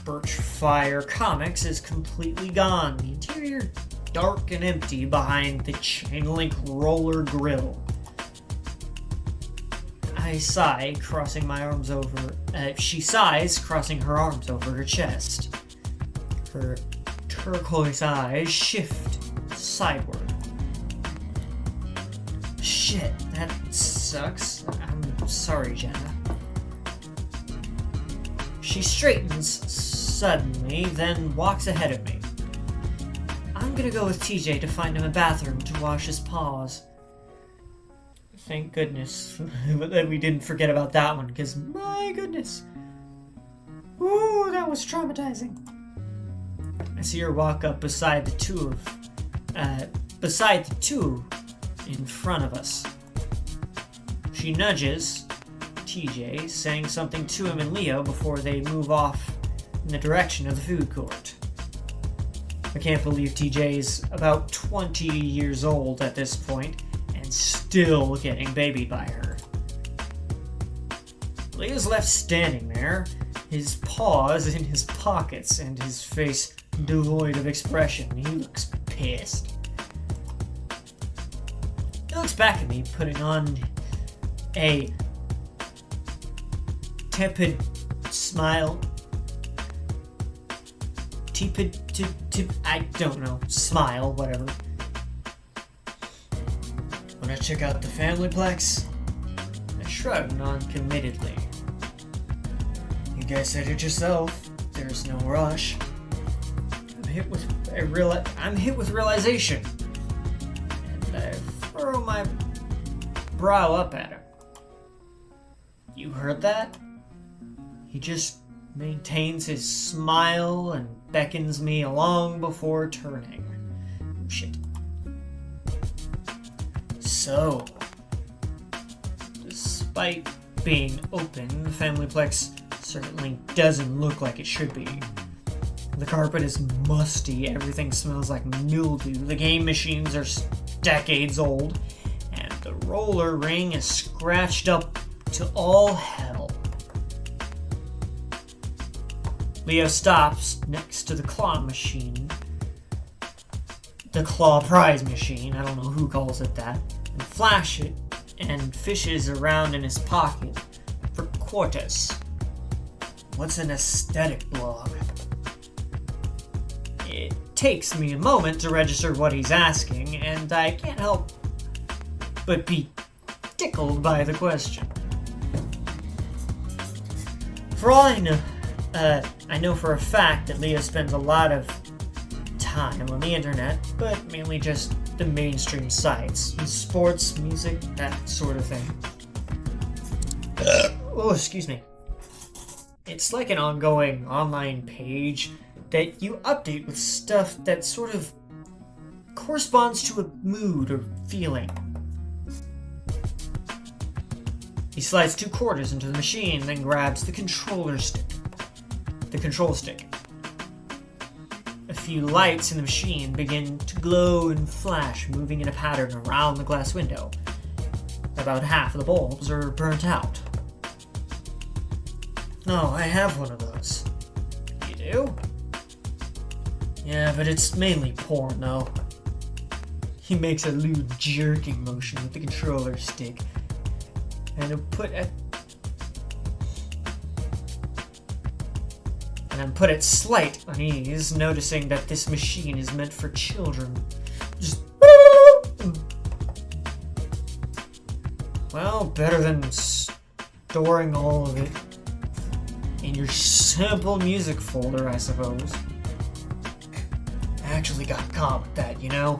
A: Birchfire Comics is completely gone, the interior dark and empty behind the chain-link roller grill. I sigh, crossing my arms over... she sighs, crossing her arms over her chest. Her turquoise eyes shift sideward. Shit, that sucks. I'm sorry, Jenna. She straightens suddenly, then walks ahead of me. I'm gonna go with TJ to find him a bathroom to wash his paws. Thank goodness that we didn't forget about that one, because my goodness. Ooh, that was traumatizing. I see her walk up beside the two in front of us. She nudges TJ, saying something to him and Leo before they move off in the direction of the food court. I can't believe TJ's about 20 years old at this point and still getting babied by her. Leo's left standing there, his paws in his pockets and his face devoid of expression. He looks pissed. He looks back at me, putting on a tepid smile. I don't know. Smile, whatever. Wanna check out the Familyplex? I shrugged non-committedly. You guys said it yourself. There's no rush. I'm hit with realization. And I furrow my brow up at him. You heard that? He just maintains his smile and beckons me along before turning. Oh, shit. So, despite being open, the Familyplex certainly doesn't look like it should be. The carpet is musty, everything smells like mildew, the game machines are decades old, and the roller ring is scratched up to all hell. Leo stops next to the claw machine. The claw prize machine, I don't know who calls it that, and flashes it and fishes around in his pocket for quarters. What's an aesthetic blog? It takes me a moment to register what he's asking, and I can't help but be tickled by the question. For all I know for a fact that Leo spends a lot of time on the internet, but mainly just the mainstream sites, sports, music, that sort of thing. Oh, excuse me. It's like an ongoing online page that you update with stuff that sort of corresponds to a mood or feeling. He slides 2 quarters into the machine, then grabs the control stick. A few lights in the machine begin to glow and flash, moving in a pattern around the glass window. About half of the bulbs are burnt out. Oh, I have one of those. You do? Yeah, but it's mainly porn, though. He makes a lewd jerking motion with the controller stick, and I'm put at slight unease, noticing that this machine is meant for children. Just well, better than storing all of it in your sample music folder, I suppose. I actually got caught with that, you know?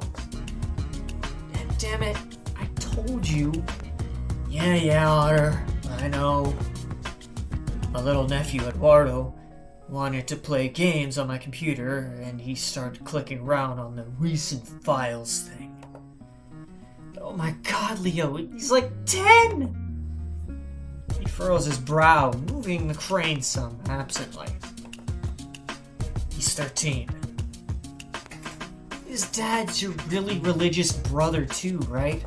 A: And damn it, I told you. Yeah, Otter, I know. My little nephew Eduardo wanted to play games on my computer, and he started clicking around on the recent files thing. Oh my god, Leo, he's like 10! He furrows his brow, moving the crane some absently. He's 13. His dad's your really religious brother too, right?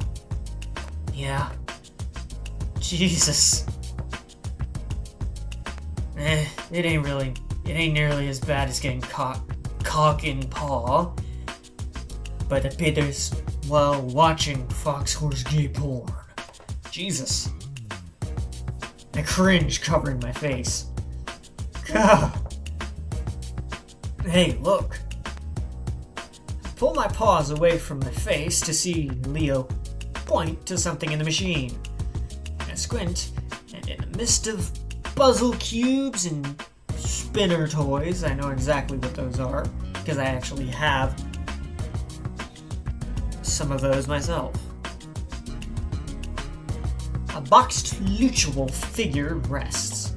A: Yeah. Jesus. It ain't nearly as bad as getting caught cock in paw. But I bet there's while watching Fox Horse gay porn. Jesus. I cringe, covering my face. God. Hey, look. I pull my paws away from my face to see Leo point to something in the machine. I squint, and in the midst of puzzle cubes and spinner toys, I know exactly what those are, because I actually have some of those myself. A boxed luchable figure rests.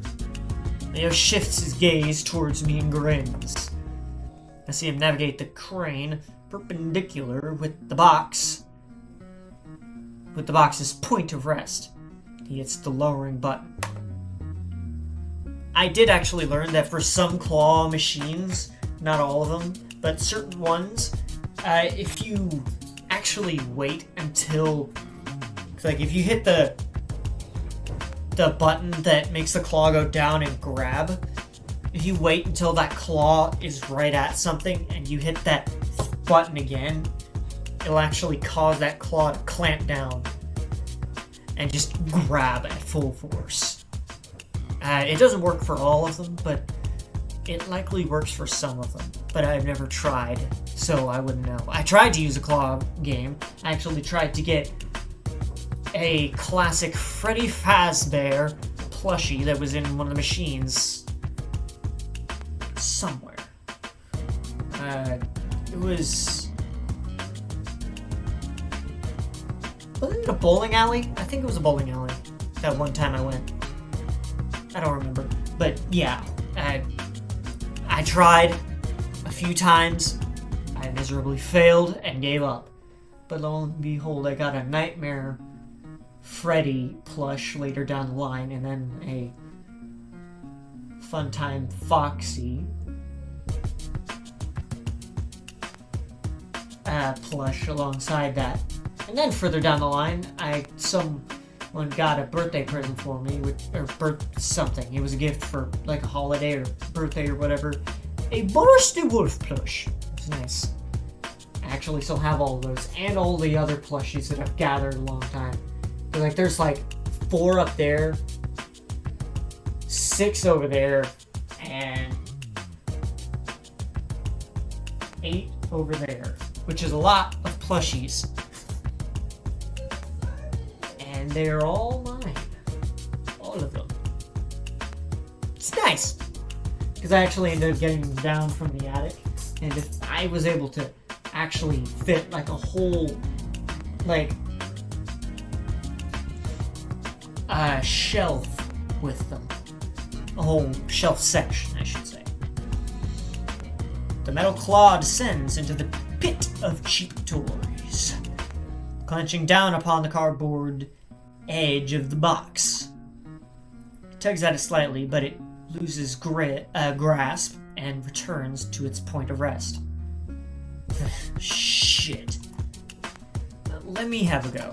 A: Leo shifts his gaze towards me and grins. I see him navigate the crane perpendicular with the box's point of rest. He hits the lowering button. I did actually learn that for some claw machines, not all of them, but certain ones, if you actually wait until, like, if you hit the button that makes the claw go down and grab, if you wait until that claw is right at something and you hit that button again, it'll actually cause that claw to clamp down and just grab at full force. It doesn't work for all of them, but it likely works for some of them. But I've never tried, so I wouldn't know. I tried to use a claw game. I actually tried to get a classic Freddy Fazbear plushie that was in one of the machines somewhere. It was... Wasn't it a bowling alley? I think it was a bowling alley. That one time I went. I don't remember. But yeah, I tried a few times. I miserably failed and gave up. But lo and behold, I got a Nightmare Freddy plush later down the line, and then a Funtime Foxy plush alongside that. And then further down the line, someone got a birthday present for me, something. It was a gift for like a holiday or birthday or whatever. A Boris the Wolf plush. It was nice. I actually still have all of those and all the other plushies that I've gathered a long time. Like, there's like 4 up there, 6 over there, and 8 over there, which is a lot of plushies. And they're all mine. All of them. It's nice. Because I actually ended up getting them down from the attic. And if I was able to actually fit like a whole, like, shelf with them. A whole shelf section, I should say. The metal claw descends into the pit of cheap toys, clenching down upon the cardboard edge of the box. It tugs at it slightly, but it loses grasp and returns to its point of rest. Shit. Let me have a go.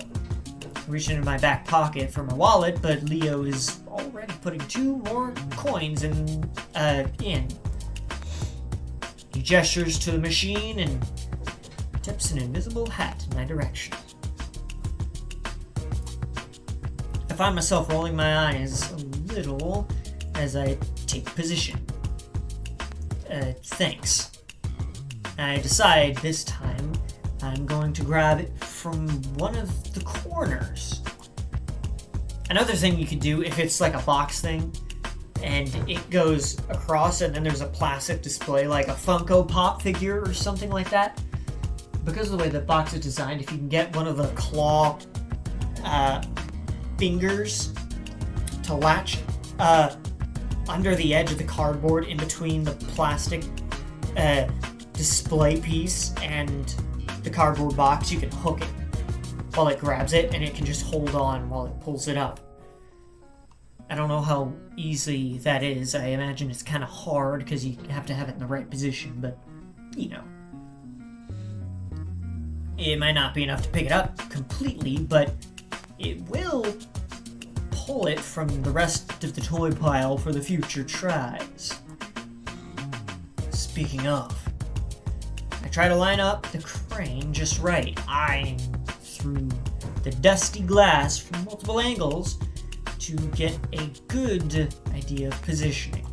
A: Reach into my back pocket for my wallet, but Leo is already putting 2 more coins in. He gestures to the machine and tips an invisible hat in my direction. I find myself rolling my eyes a little as I take position. Thanks. I decide this time I'm going to grab it from one of the corners. Another thing you could do, if it's like a box thing and it goes across and then there's a plastic display like a Funko Pop figure or something like that, because of the way the box is designed, if you can get one of the claw fingers to latch under the edge of the cardboard in between the plastic display piece and the cardboard box, you can hook it while it grabs it, and it can just hold on while it pulls it up. I don't know how easy that is. I imagine it's kind of hard because you have to have it in the right position, but, you know. It might not be enough to pick it up completely, but it will pull it from the rest of the toy pile for the future tries. Speaking of, I try to line up the crane just right, eyeing through the dusty glass from multiple angles to get a good idea of positioning.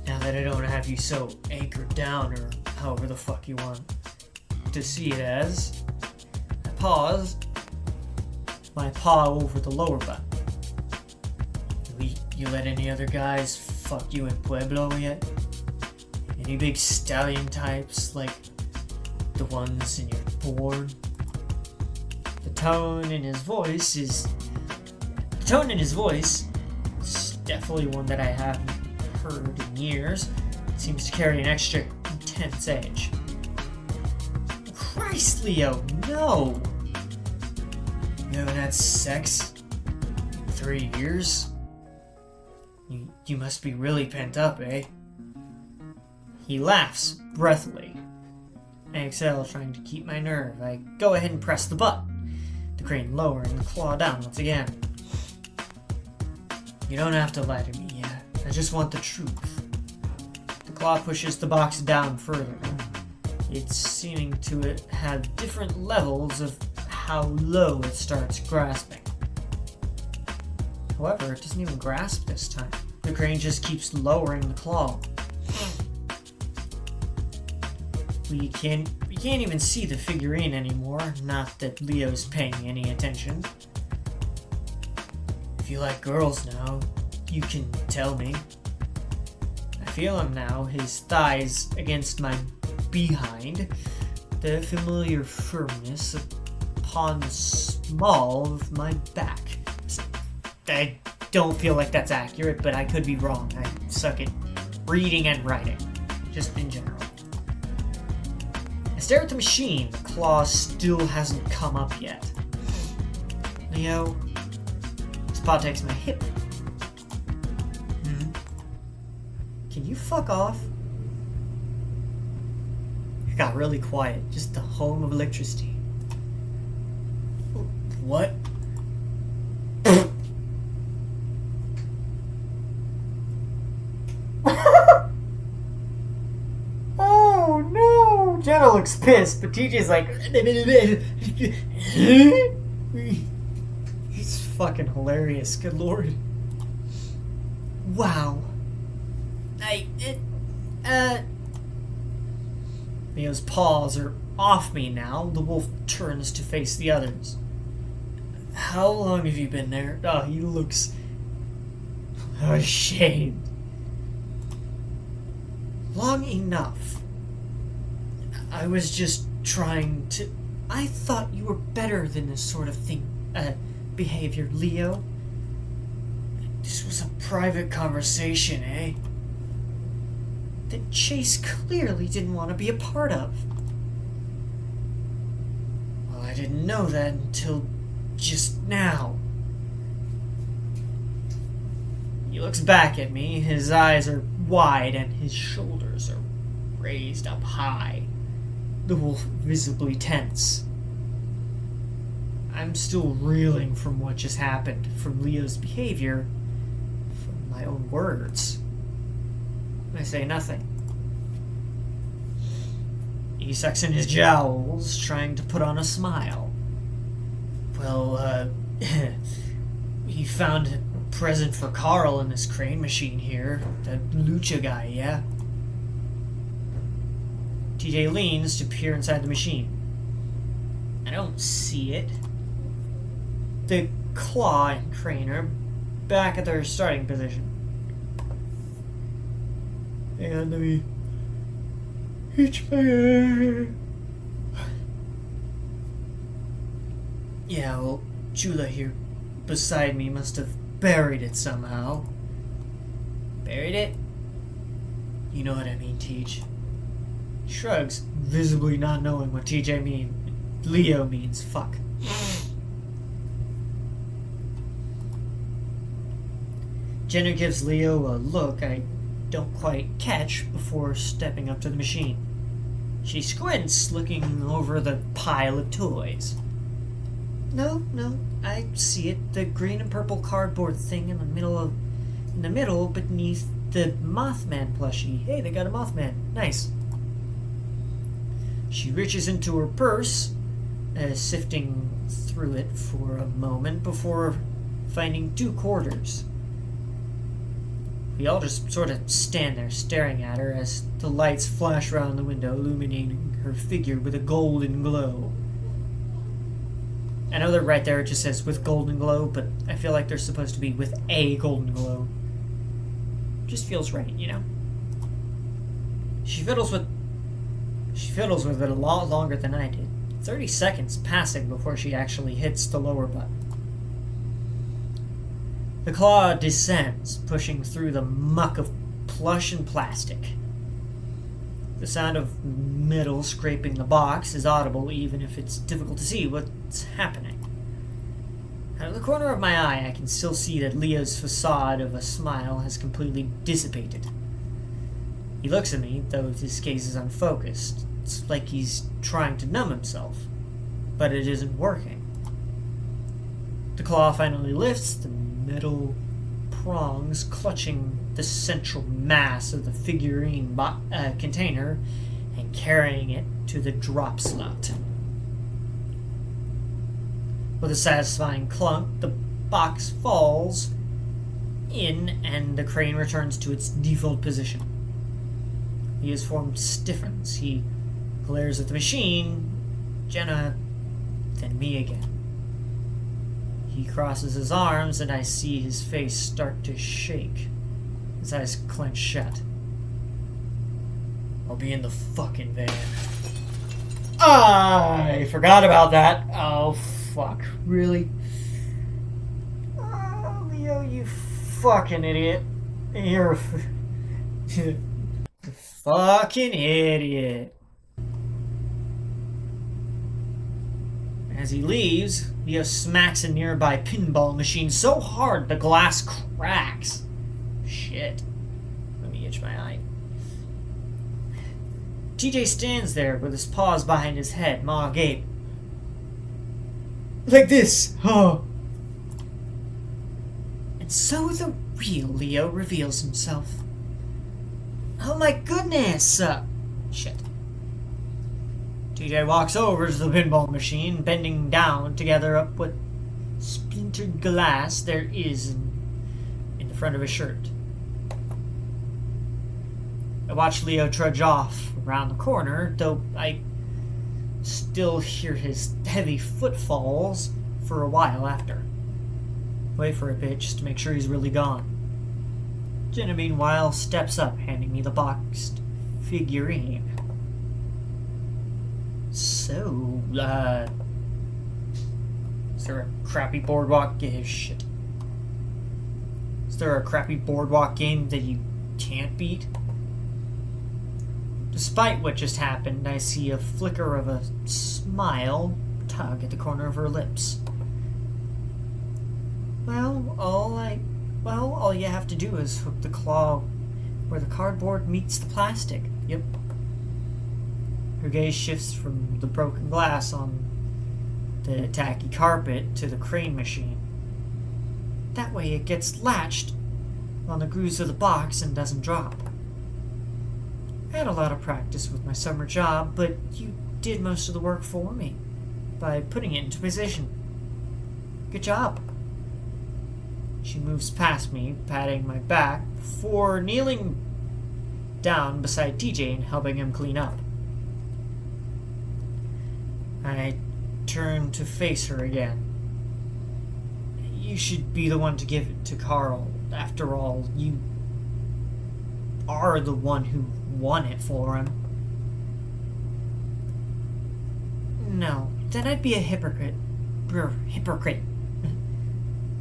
A: Now that I don't have you so anchored down, or however the fuck you want to see it as. I pause, my paw over the lower button. You let any other guys fuck you in Pueblo yet? Any big stallion types like the ones in your board? The tone in his voice is definitely one that I haven't heard in years. It seems to carry an extra intense edge. Christ, Leo, no! You haven't had sex? 3 years? You must be really pent up, eh? He laughs, breathily. I exhale, trying to keep my nerve. I go ahead and press the button, the crane lower and the claw down once again. You don't have to lie to me yet. I just want the truth. The claw pushes the box down further. It's seeming to have different levels of how low it starts grasping. However, it doesn't even grasp this time. The crane just keeps lowering the claw. We can't even see the figurine anymore, not that Leo's paying any attention. If you like girls now, you can tell me. I feel him now, his thighs against my behind, the familiar firmness upon the small of my back. I don't feel like that's accurate, but I could be wrong. I suck at reading and writing, just in general. I stare at the machine. The claw still hasn't come up yet. Leo, his paw takes my hip. Can you fuck off? It got really quiet. Just the home of electricity. What? Oh no! Jenna looks pissed, but TJ's like... He's fucking hilarious, good lord. Wow. Leo's paws are off me now. The wolf turns to face the others. How long have you been there? Oh, he looks ashamed. Long enough. I was just trying to... I thought you were better than this sort of behavior, Leo. This was a private conversation, eh? That Chase clearly didn't want to be a part of. Well, I didn't know that until just now. He looks back at me. His eyes are wide and his shoulders are raised up high. The wolf visibly tense. I'm still reeling from what just happened, from Leo's behavior, from my own words. I say nothing. He sucks in his jowls, trying to put on a smile. Well, he found a present for Carl in this crane machine here. The lucha guy, yeah? TJ leans to peer inside the machine. I don't see it. The claw and crane are back at their starting position. Hang on, let me itch my hair. Yeah, well, Chula here beside me must have buried it somehow. Buried it? You know what I mean, Teach. Shrugs, visibly not knowing what Leo means. Fuck. Jenna gives Leo a look I don't quite catch before stepping up to the machine. She squints, looking over the pile of toys. No, I see it. The green and purple cardboard thing in the middle beneath the Mothman plushie. Hey, they got a Mothman. Nice. She reaches into her purse, sifting through it for a moment before finding 2 quarters. We all just sort of stand there staring at her as the lights flash around the window, illuminating her figure with a golden glow. I know that right there it just says with golden glow, but I feel like they're supposed to be with a golden glow. Just feels right, you know? She fiddles with it a lot longer than I did. 30 seconds passing before she actually hits the lower button. The claw descends, pushing through the muck of plush and plastic. The sound of metal scraping the box is audible even if it's difficult to see what's happening. Out of the corner of my eye, I can still see that Leo's facade of a smile has completely dissipated. He looks at me, though his gaze is unfocused. It's like he's trying to numb himself, but it isn't working. The claw finally lifts, the metal prongs clutching the central mass of the figurine container and carrying it to the drop slot. With a satisfying clunk, the box falls in and the crane returns to its default position. His form stiffens. He glares at the machine, Jenna, then me again. He crosses his arms and I see his face start to shake. His eyes clench shut. I'll be in the fucking van. I forgot about that. Oh, fuck. Really? Oh, Leo, you fucking idiot. You're a fucking idiot. As he leaves, Leo smacks a nearby pinball machine so hard the glass cracks. Shit. Let me itch my eye. TJ stands there with his paws behind his head, maw agape. Like this. Oh. And so the real Leo reveals himself. Oh my goodness! Shit. TJ walks over to the pinball machine, bending down to gather up what splintered glass there is in the front of his shirt. I watch Leo trudge off around the corner, though I still hear his heavy footfalls for a while after. Wait for a bit just to make sure he's really gone. Jenna, meanwhile, steps up, handing me the boxed figurine. So, is there a crappy boardwalk game? Shit. Is there a crappy boardwalk game that you can't beat? Despite what just happened, I see a flicker of a smile tug at the corner of her lips. Well, all you have to do is hook the claw where the cardboard meets the plastic. Yep. Her gaze shifts from the broken glass on the tacky carpet to the crane machine. That way it gets latched on the grooves of the box and doesn't drop. I had a lot of practice with my summer job, but you did most of the work for me by putting it into position. Good job. She moves past me, patting my back, before kneeling down beside TJ and helping him clean up. I turn to face her again. You should be the one to give it to Carl. After all, you are the one who won it for him. No, then I'd be a hypocrite. Hypocrite.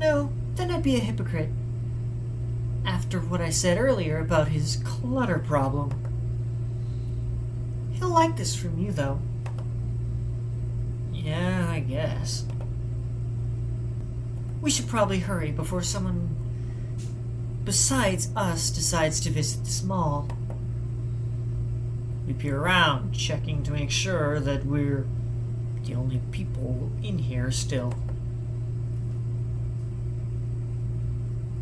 A: No, then I'd be a hypocrite. After what I said earlier about his clutter problem. He'll like this from you, though. Yeah, I guess. We should probably hurry before someone besides us decides to visit this mall. We peer around, checking to make sure that we're the only people in here still.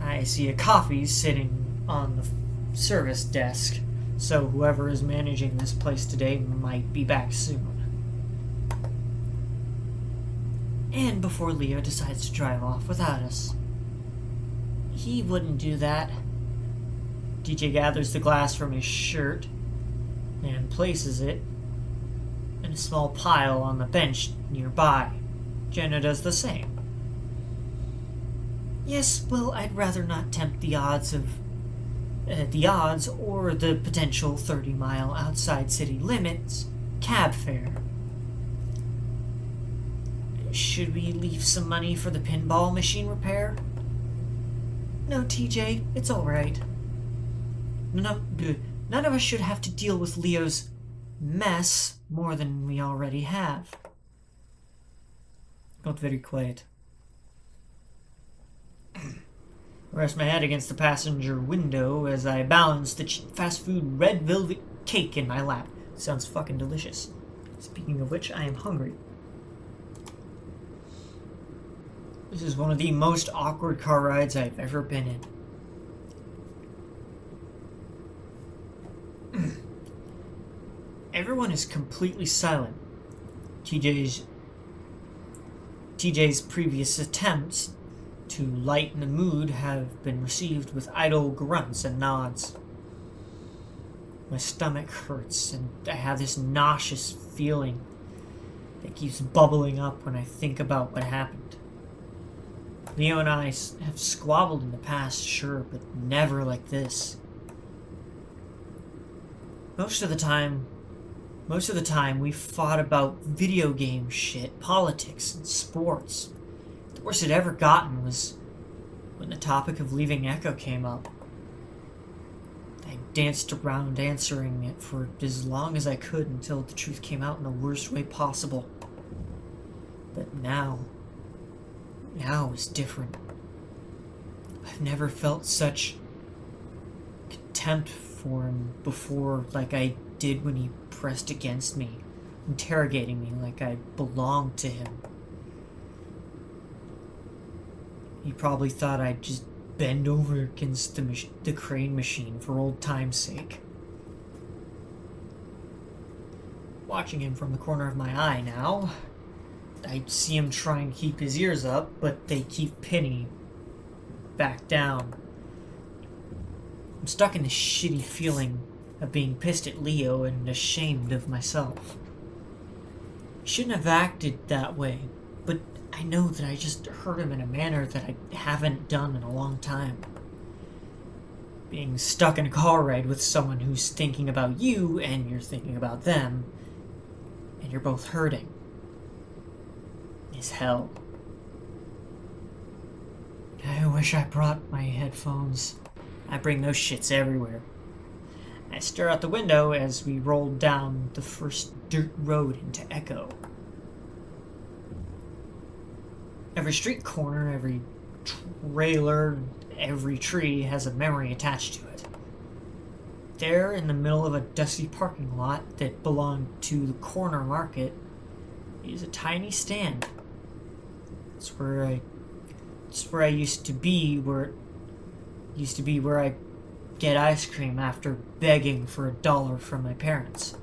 A: I see a coffee sitting on the service desk, so whoever is managing this place today might be back soon. And before Leo decides to drive off without us. He wouldn't do that. TJ gathers the glass from his shirt and places it in a small pile on the bench nearby. Jenna does the same. Yes, well, I'd rather not tempt the odds or the potential 30-mile outside city limits cab fare. Should we leave some money for the pinball machine repair? No, TJ, it's alright. None of us should have to deal with Leo's mess more than we already have. Got very quiet. Rest my head against the passenger window as I balance the fast food red velvet cake in my lap. Sounds fucking delicious. Speaking of which, I am hungry. This is one of the most awkward car rides I've ever been in. Everyone is completely silent. TJ's previous attempts to lighten the mood have been received with idle grunts and nods. My stomach hurts, and I have this nauseous feeling that keeps bubbling up when I think about what happened. Leo and I have squabbled in the past, sure, but never like this. Most of the time we fought about video game shit, politics, and sports. The worst it ever gotten was when the topic of leaving Echo came up. I danced around answering it for as long as I could until the truth came out in the worst way possible. But now is different. I've never felt such contempt for him before, like I did when he pressed against me, interrogating me like I belonged to him. He probably thought I'd just bend over against the crane machine for old time's sake. Watching him from the corner of my eye now, I see him trying to keep his ears up, but they keep pinning back down. I'm stuck in this shitty feeling of being pissed at Leo and ashamed of myself. I shouldn't have acted that way, but I know that I just hurt him in a manner that I haven't done in a long time. Being stuck in a car ride with someone who's thinking about you and you're thinking about them, and you're both hurting, is hell. I wish I brought my headphones. I bring those shits everywhere. I stare out the window as we roll down the first dirt road into Echo. Every street corner, every trailer, every tree has a memory attached to it. There, in the middle of a dusty parking lot that belonged to the corner market, is a tiny stand. It's where I used to be, where I get ice cream after begging for $1 from my parents.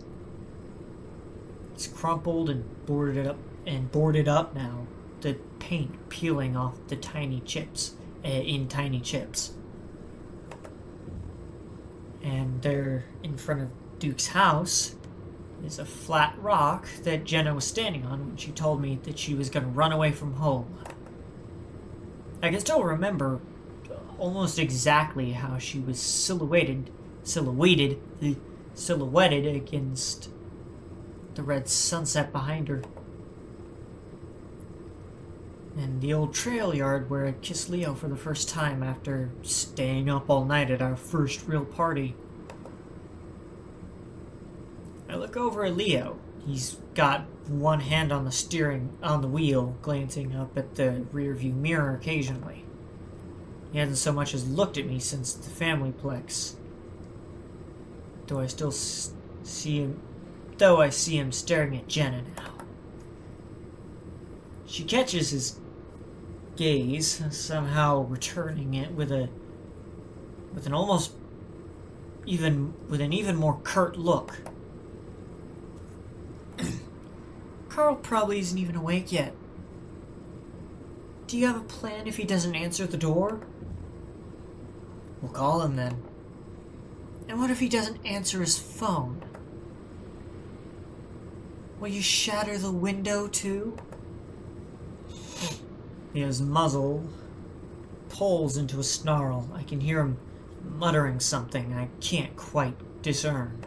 A: It's crumpled and boarded up now, the paint peeling off the tiny chips, in tiny chips. And there, in front of Duke's house, is a flat rock that Jenna was standing on when she told me that she was going to run away from home. I can still remember almost exactly how she was silhouetted against the red sunset behind her. And the old trail yard where I kissed Leo for the first time after staying up all night at our first real party. I look over at Leo. He's got one hand on the wheel, glancing up at the rearview mirror occasionally. He hasn't so much as looked at me since the family plex. Though I see him staring at Jenna now. She catches his gaze, somehow returning it with an even more curt look. Carl probably isn't even awake yet. Do you have a plan if he doesn't answer the door? We'll call him then. And what if he doesn't answer his phone? Will you shatter the window too? His muzzle pulls into a snarl. I can hear him muttering something I can't quite discern.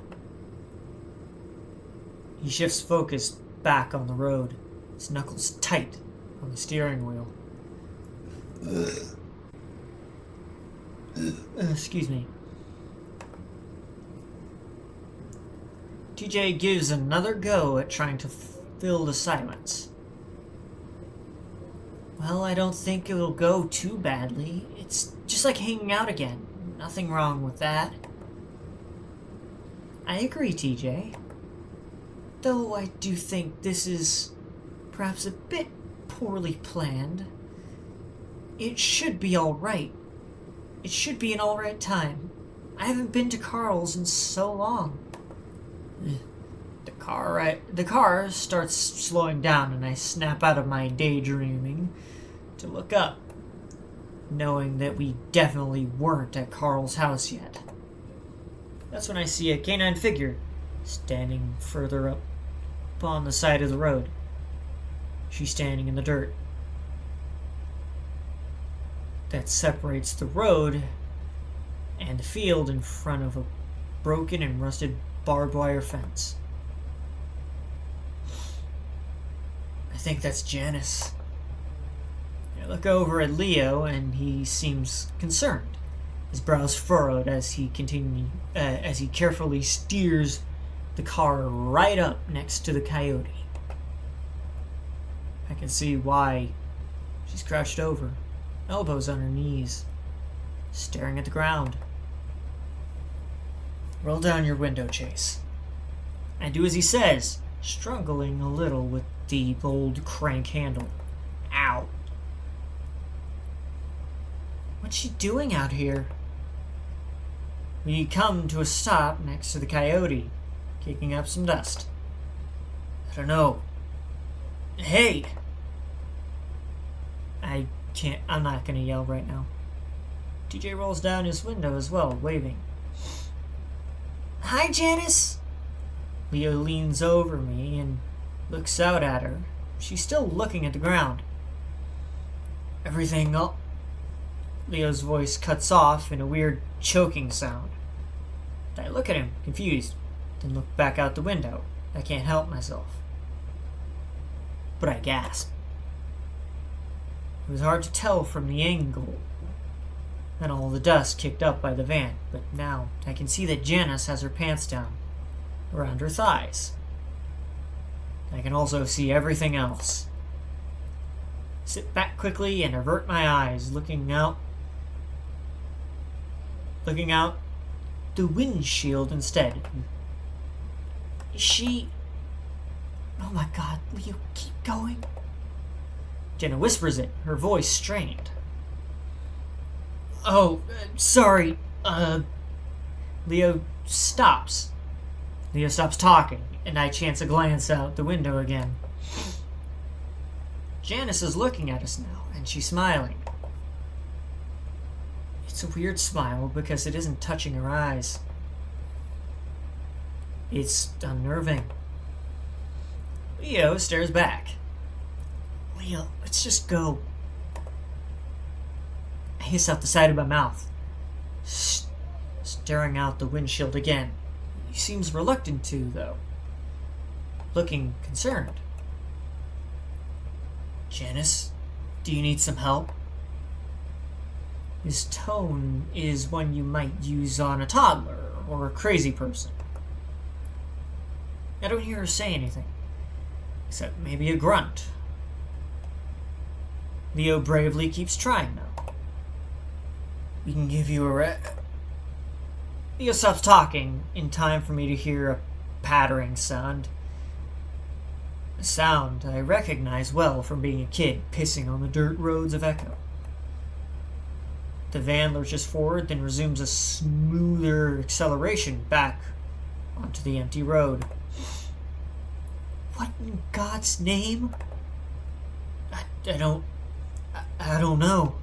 A: He shifts focus back on the road, his knuckles tight on the steering wheel. Excuse me. TJ gives another go at trying to fill the silence. Well, I don't think it'll go too badly. It's just like hanging out again. Nothing wrong with that. I agree, TJ. Though I do think this is perhaps a bit poorly planned. It should be alright. It should be an alright time. I haven't been to Carl's in so long. The car starts slowing down and I snap out of my daydreaming to look up, knowing that we definitely weren't at Carl's house yet. That's when I see a canine figure standing further up on the side of the road. She's standing in the dirt that separates the road and the field in front of a broken and rusted barbed wire fence. I think that's Janice. I look over at Leo and he seems concerned. His brows furrowed as he carefully steers the car right up next to the coyote. I can see why. She's crouched over, elbows on her knees, staring at the ground. Roll down your window, Chase. I do as he says, struggling a little with the old crank handle. Ow. What's she doing out here? We come to a stop next to the coyote, kicking up some dust. I don't know. Hey! I'm not gonna yell right now. TJ rolls down his window as well, waving. Hi, Janice! Leo leans over me and looks out at her. She's still looking at the ground. Everything up. Leo's voice cuts off in a weird choking sound. I look at him, confused, then look back out the window. I can't help myself. But I gasp. It was hard to tell from the angle and all the dust kicked up by the van, but now I can see that Janice has her pants down, around her thighs. I can also see everything else. Sit back quickly and avert my eyes, looking out the windshield instead. Is she... Oh my god, Leo, keep going. Jenna whispers it, her voice strained. Oh, sorry, Leo stops. Leo stops talking, and I chance a glance out the window again. Janice is looking at us now, and she's smiling. It's a weird smile because it isn't touching her eyes. It's unnerving. Leo stares back. Leo, let's just go. I hiss out the side of my mouth, staring out the windshield again. He seems reluctant to, though, looking concerned. Janice, do you need some help? His tone is one you might use on a toddler or a crazy person. I don't hear her say anything, except maybe a grunt. Leo bravely keeps trying, though. We can give you a Leo stops talking in time for me to hear a pattering sound. A sound I recognize well from being a kid pissing on the dirt roads of Echo. The van lurches forward, then resumes a smoother acceleration back onto the empty road. What in God's name? I don't know.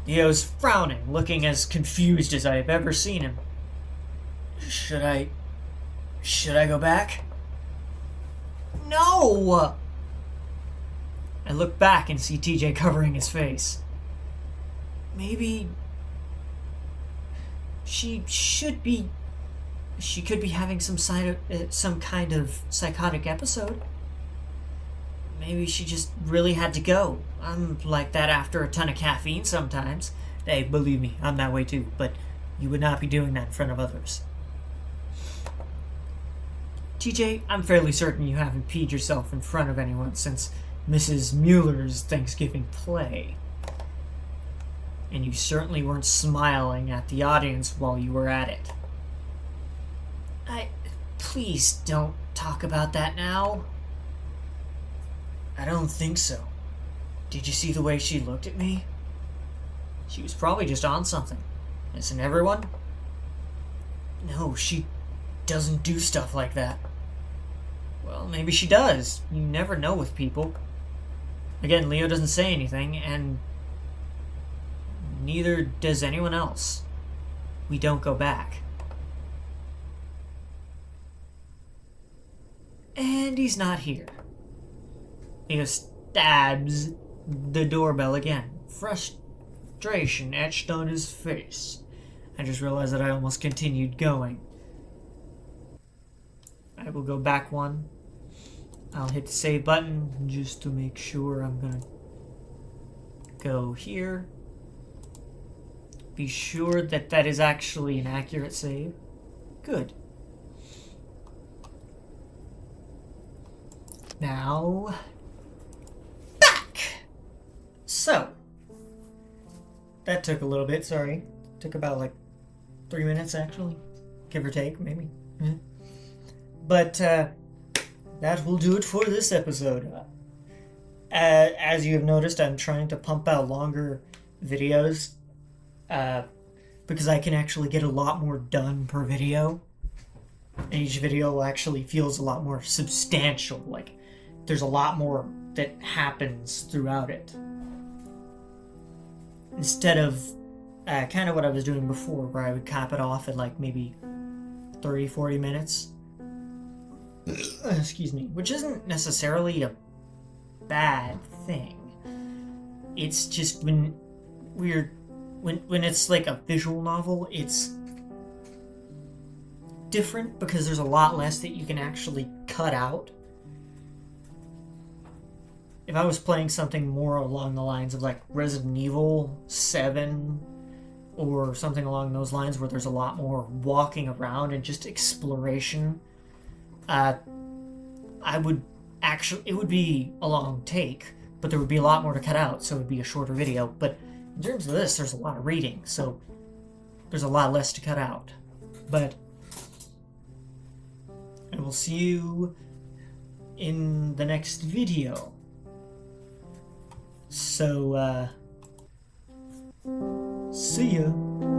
A: Leo's frowning, looking as confused as I have ever seen him. Should I go back? No! I look back and see TJ covering his face. Maybe she could be having some kind of psychotic episode. Maybe she just really had to go. I'm like that after a ton of caffeine sometimes. Hey, believe me, I'm that way too, but you would not be doing that in front of others. TJ, I'm fairly certain you haven't peed yourself in front of anyone since Mrs. Mueller's Thanksgiving play. And you certainly weren't smiling at the audience while you were at it. Please don't talk about that now. I don't think so. Did you see the way she looked at me? She was probably just on something. Isn't everyone? No, she doesn't do stuff like that. Well, maybe she does. You never know with people. Again, Leo doesn't say anything, and neither does anyone else. We don't go back. And he's not here. Leo stabs the doorbell again. Frustration etched on his face. I just realized that I almost continued going. I will go back one. I'll hit the save button just to make sure. I'm gonna go here. Be sure that that is actually an accurate save. Good. Now, back! So, that took a little bit, sorry. Took about like 3 minutes actually. Give or take, maybe. Yeah. But, that will do it for this episode. As you have noticed, I'm trying to pump out longer videos because I can actually get a lot more done per video. And each video actually feels a lot more substantial. Like, there's a lot more that happens throughout it. Instead of kind of what I was doing before, where I would cap it off at like maybe 30-40 minutes. Excuse me, which isn't necessarily a bad thing. It's just when it's like a visual novel, it's different because there's a lot less that you can actually cut out. If I was playing something more along the lines of like Resident Evil 7 or something along those lines where there's a lot more walking around and just exploration, it would be a long take, but there would be a lot more to cut out, so it would be a shorter video. But in terms of this, there's a lot of reading, so there's a lot less to cut out. But I will see you in the next video. So, see ya.